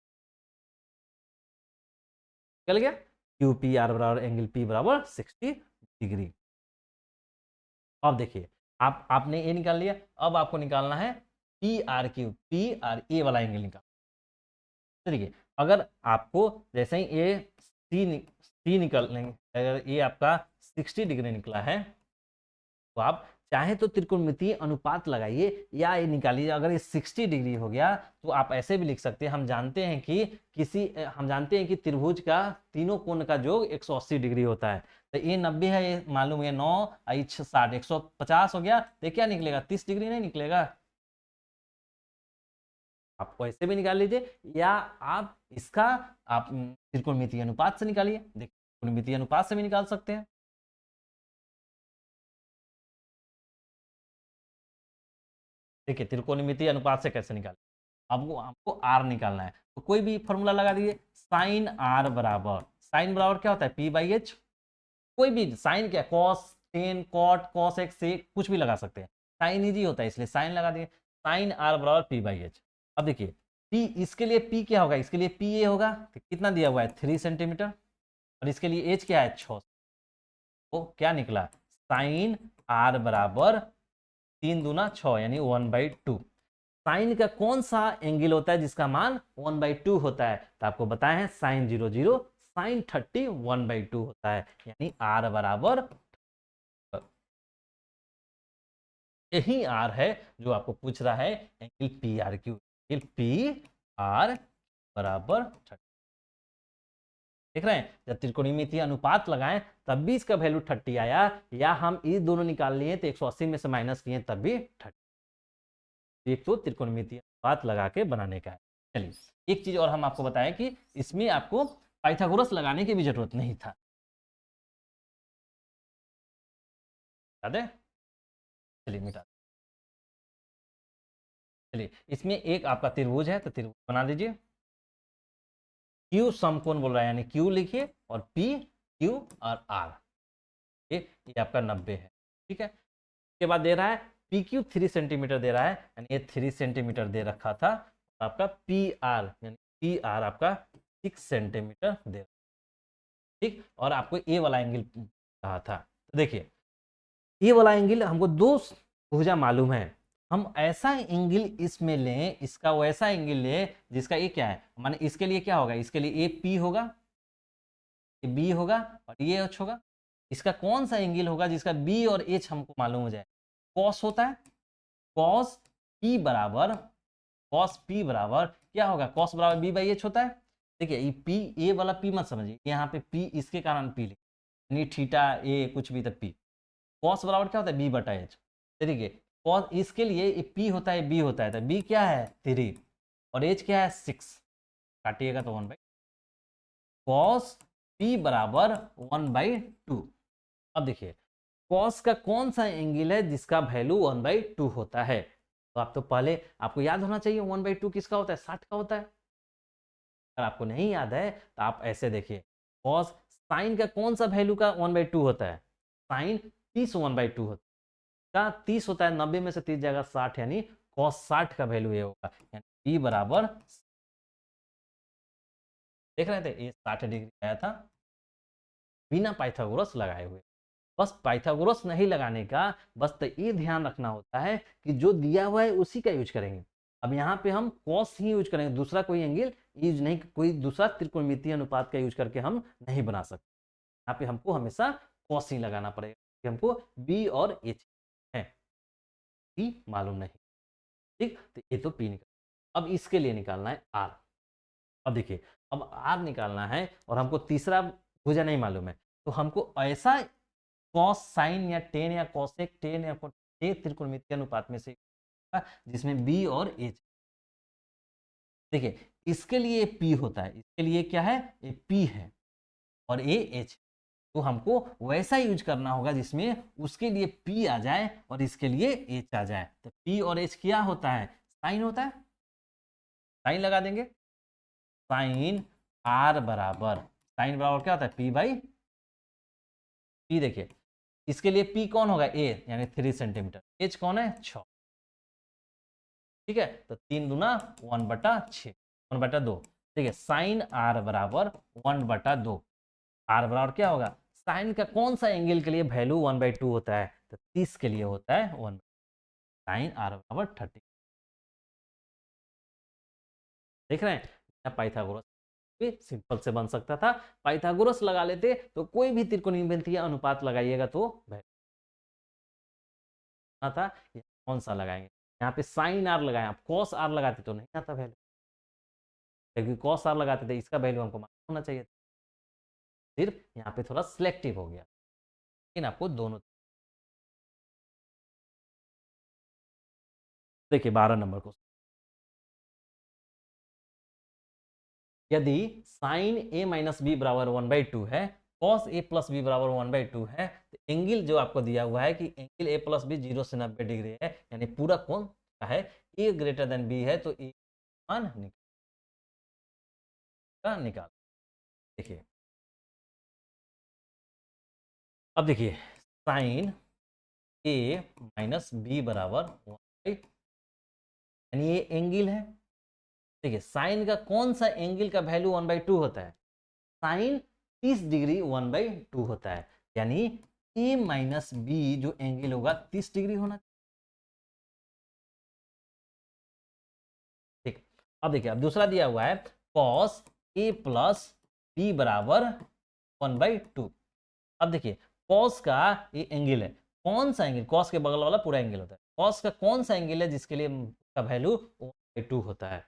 निकल गया क्यू पी आर बराबर एंगल पी बराबर 60 डिग्री। अब देखिए आपने ये निकाल लिया, अब आपको निकालना है P R Q, P R A वाला एंगल निकाल। देखिए अगर आपको जैसे ही ये सी निकल लेंगे, अगर ये आपका 60 डिग्री निकला है तो आप चाहे तो त्रिकोणमितीय अनुपात लगाइए या ये निकालिए। अगर ये 60 डिग्री हो गया तो आप ऐसे भी लिख सकते हैं, हम जानते हैं कि त्रिभुज का तीनों कोण का योग 180 डिग्री होता है। तो ये 90 है, ये मालूम है 9 60 150 हो गया, तो क्या निकलेगा 30 डिग्री नहीं निकलेगा। आप ऐसे भी निकाल लीजिए या आप इसका आप त्रिकोणमितीय अनुपात से निकालिए। देखिए त्रिकोणमितीय अनुपात से भी निकाल सकते हैं। देखिए त्रिकोणमितीय अनुपात से कैसे निकालें, आपको आपको आर निकालना है, तो कोई भी फॉर्मूला लगा दीजिए। साइन आर बराबर, साइन बराबर क्या होता है पी बाई एच। कोई भी साइन क्या, cos tan cot cos x से कुछ भी लगा सकते हैं, साइन इजी होता है इसलिए साइन लगा दिए। साइन आर बराबर पी बाई एच। अब देखिए पी, इसके लिए पी क्या होगा, इसके लिए पी ए होगा, तो कितना दिया हुआ है 3 सेंटीमीटर, और इसके लिए एच क्या है 6। तो क्या निकला साइन आर बराबर 3 दूना 6 यानी 1/2। साइन का कौन सा एंगल होता है जिसका मान 1/2 होता है, तो आपको बताए हैं साइन 0 0 साइन 30 1/2 होता है, यानी आर बराबर, यही आर है जो आपको पूछ रहा है angle P R Q. Angle P R बराबर 30। देख रहे हैं जब त्रिकोणमितीय अनुपात लगाएं तब भी इसका वैल्यू 30 आया, या हम ये दोनों निकाल लिए तो 180 में से माइनस किए तब भी 30। एक तो त्रिकोणमितीय अनुपात लगा के बनाने का है। चलिए एक चीज और हम आपको बताएं कि इसमें आपको पाइथागोरस लगाने की भी जरूरत नहीं था, याद है। चलिए मिटा, चलिए इसमें एक आपका त्रिभुज है तो त्रिभुज बना लीजिए। क्यू समकोण बोल रहा है, यानी क्यू लिखिए और पी क्यू और आर, ये आपका 90 है, ठीक है। उसके बाद दे रहा है पी क्यू 3 सेंटीमीटर दे रहा है, यानी ये 3 सेंटीमीटर दे रखा था। आपका पी आर यानी पी आर आपका 6 सेंटीमीटर दे रहा, ठीक। और आपको ए वाला एंगल कहा था, तो देखिए ए वाला एंगल हमको दो भुजा मालूम है, हम ऐसा एंगल इसमें लें, इसका वैसा एंगल लें जिसका ये क्या है, माने इसके लिए क्या होगा, इसके लिए ए पी होगा, ये बी होगा और ये एच होगा। इसका कौन सा एंगल होगा जिसका बी और एच हमको मालूम हो जाए, कॉस होता है। कॉस पी बराबर, कॉस पी बराबर क्या होगा, कॉस बराबर बी बाई एच होता है। देखिए ये पी, ए वाला पी मत समझिए, यहाँ पे पी इसके कारण पी लिखे, थीटा ए कुछ भी, तब पी। कॉस बराबर क्या होता है बी बटा एच। देखिए कॉस इसके लिए पी होता है बी होता है, तो बी क्या है 3 और एच क्या है 6, काटिएगा तो 1/, कॉस पी बराबर 1/2। अब देखिए कॉस का कौन सा एंगल है जिसका वैल्यू 1/2 होता है, तो आप तो पहले आपको याद होना चाहिए 1/2 किसका होता है, 60 का होता है। अगर आपको नहीं याद है तो आप ऐसे देखिए, कॉस साइन का कौन सा वैल्यू का 1/2 होता है, साइन 30 1/2 होता है, 30 होता है, 90 में से 30 जाएगा 60, यानी कॉस 60 का वैल्यू ये होगा, यानी पी बराबर, देख रहे थे ये 60 डिग्री आया था बिना पाइथागोरस लगाए हुए। बस पाइथागोरस नहीं लगाने का, बस तो ये ध्यान रखना होता है कि जो दिया हुआ है उसी का यूज करेंगे। अब यहाँ पे हम कॉस ही यूज करेंगे, दूसरा कोई एंगल यूज नहीं, कोई दूसरा त्रिकोणमितीय अनुपात का यूज करके हम नहीं बना सकते। यहाँ पे हमको हमेशा कॉस ही लगाना पड़ेगा कि हमको बी और एच है, पी मालूम नहीं, ठीक। तो ये तो पी निकाल, अब इसके लिए निकालना है आर। अब देखिए अब आर निकालना है और हमको तीसरा भुजा नहीं मालूम है, तो हमको ऐसा कॉस साइन या टेन या कॉसेक टेन या त्रिकोणमितीय अनुपात में से जिसमें बी और एच, देखिए इसके लिए पी होता है, इसके लिए क्या है ये पी है और ए एच, तो हमको वैसा यूज करना होगा जिसमें उसके लिए पी आ जाए और इसके लिए एच आ जाए। तो पी और एच क्या होता है, साइन होता है, साइन लगा देंगे। साइन आर बराबर, साइन बराबर क्या होता है पी बाई, पी देखिए इसके लिए पी कौन होगा ए यानी 3 सेंटीमीटर, एच कौन है 6, ठीक है। तो 3 दूना 1/6, 1/2, ठीक है। साइन आर बराबर 1/2, आर बराबर क्या होगा, साइन का कौन सा एंगल के लिए वैल्यू 1/2 होता है, तो 30 के लिए होता है 1, साइन आर बराबर 30। देख रहे हैं पाइथागोरस भी सिंपल से बन सकता था, पाइथागोरस लगा लेते तो कोई भी त्रिकोणमितीय अनुपात लगाइएगा तो था, कौन सा लगाएंगे, यहाँ पे साइन आर लगाए, आप कॉस आर लगाते तो नहीं आता वैल्यू, क्योंकि कॉस आर लगाते थे, इसका वैल्यू हमको मालूम होना चाहिए था। सिर्फ यहाँ पे थोड़ा सिलेक्टिव हो गया, लेकिन आपको दोनों। देखिए 12 नंबर को, यदि साइन ए माइनस बी बराबर 1/2 है, कॉस ए प्लस बी बराबर 1/2 है, तो एंगल जो आपको दिया हुआ है कि एंगल ए प्लस बी 0 से 90 डिग्री है, यानी पूरा कोण का है, ए ग्रेटर देन बी है, तो ए मान निकाल। देखिए अब देखिए साइन ए माइनस बी बराबर 1/2, यानी ये एंगल है। देखिए साइन का कौन सा एंगल का वैल्यू 1/2 होता है, साइन 30 डिग्री 1/2 होता है, यानी ए माइनस बी जो एंगल होगा 30 डिग्री होना चाहिए। ठीक, अब देखिए अब दूसरा दिया हुआ है कॉस ए प्लस बी बराबर 1/2। अब देखिए कॉस का ये एंगल है, कौन सा एंगल, कॉस के बगल वाला पूरा एंगल होता है, कॉस का कौन सा एंगल है जिसके लिए का वैल्यू 1/2 होता है,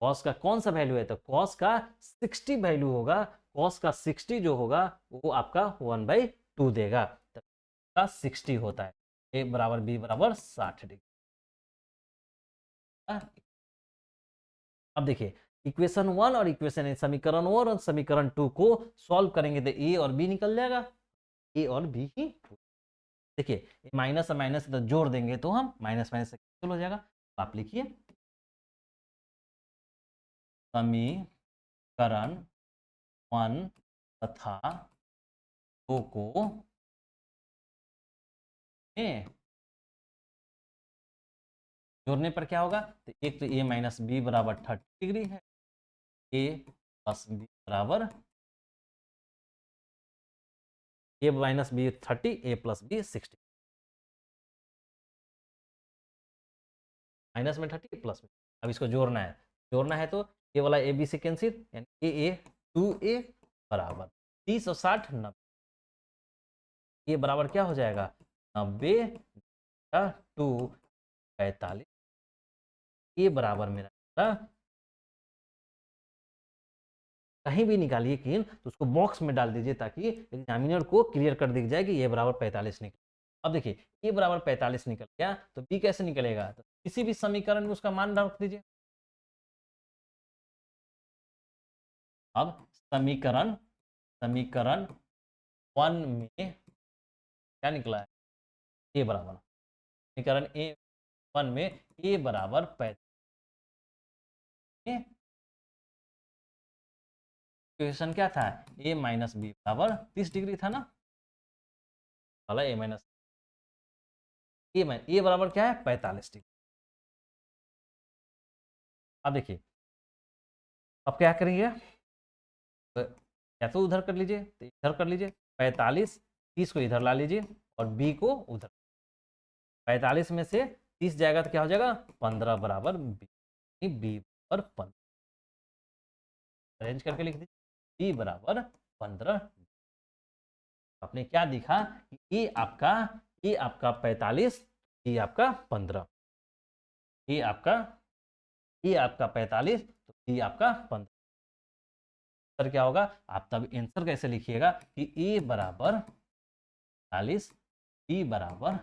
कॉस का कौन सा वैल्यू है, तो कॉस का 60 वैल्यू होगा, कॉस का 60 जो होगा वो आपका 1/2 देगा, तो का 60 होता है, ए बराबर बी बराबर 60 डिग्री। अब देखिए इक्वेशन 1 और इक्वेशन समीकरण 1 और समीकरण 2 को सॉल्व करेंगे तो ए और बी निकल जाएगा, ए और बी ही। देखिए माइनस और माइनस तो जोड़ देंगे तो हम माइनस माइनस से कैंसिल हो जाएगा, तो आप लिखिए समीकरण 1 तथा 2 को जोड़ने पर क्या होगा, तो एक तो ए माइनस बी बराबर 30 डिग्री है, ए प्लस बी बराबर ए माइनस बी 30, ए प्लस बी 60, माइनस में 30 प्लस में, अब इसको जोड़ना है तो ये वाला ए बी से कैंसिल, यानी ए 2a बराबर 30 और 60 90, ये बराबर क्या हो जाएगा 90 2 45, ये बराबर मेरा कहीं भी निकालिए किन तो उसको बॉक्स में डाल दीजिए ताकि एग्जामिनर को क्लियर कर दिख जाए कि ये बराबर 45 निकल। अब देखिए ये बराबर 45 निकल गया तो बी कैसे निकलेगा, तो किसी भी समीकरण में उसका मान रख दीजिए। अब समीकरण समीकरण 1 में क्या निकला है, ए बराबर, समीकरण ए 1 में ए बराबर 45, इक्वेशन क्या था, ए माइनस बी बराबर 30 डिग्री था ना, वाला ए माइनस ए बराबर क्या है 45 डिग्री। अब देखिए अब क्या करेंगे, तो या तो उधर कर लीजिए तो इधर कर लीजिए, 45 30 को इधर ला लीजिए और बी को उधर, 45 में से 30 जाएगा तो क्या हो जाएगा 15 बराबर बी, बी बराबर 15 अरेंज करके लिख दीजिए, बी बराबर 15। आपने क्या दिखा कि ये आपका 45, ये आपका 15, ये आपका 45 तो ये आपका 15, आंसर क्या होगा, आप तब आंसर कैसे लिखिएगा कि ए बराबर 40, बी बराबर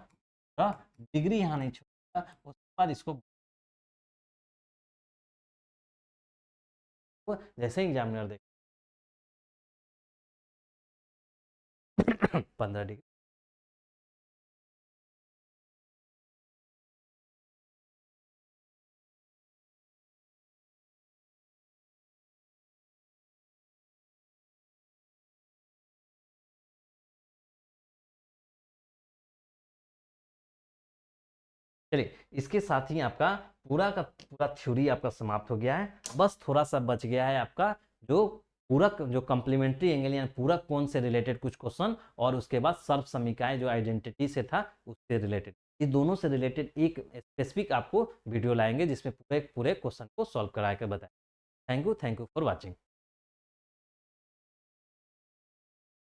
डिग्री यहाँ नहीं छोड़ेगा, उसके बाद इसको जैसे एग्जामिनर देख 15 डिग्री। चलिए इसके साथ ही आपका पूरा का पूरा थ्योरी आपका समाप्त हो गया है, बस थोड़ा सा बच गया है आपका जो पूरक जो कॉम्प्लीमेंट्री एंगल यानी पूरक कोण से रिलेटेड कुछ क्वेश्चन, और उसके बाद सर्व समीकरण जो आइडेंटिटी से था उससे रिलेटेड, ये दोनों से रिलेटेड एक स्पेसिफिक आपको वीडियो लाएंगे जिसमें पूरे पूरे क्वेश्चन को सॉल्व करा के बताएं। Thank you for watching.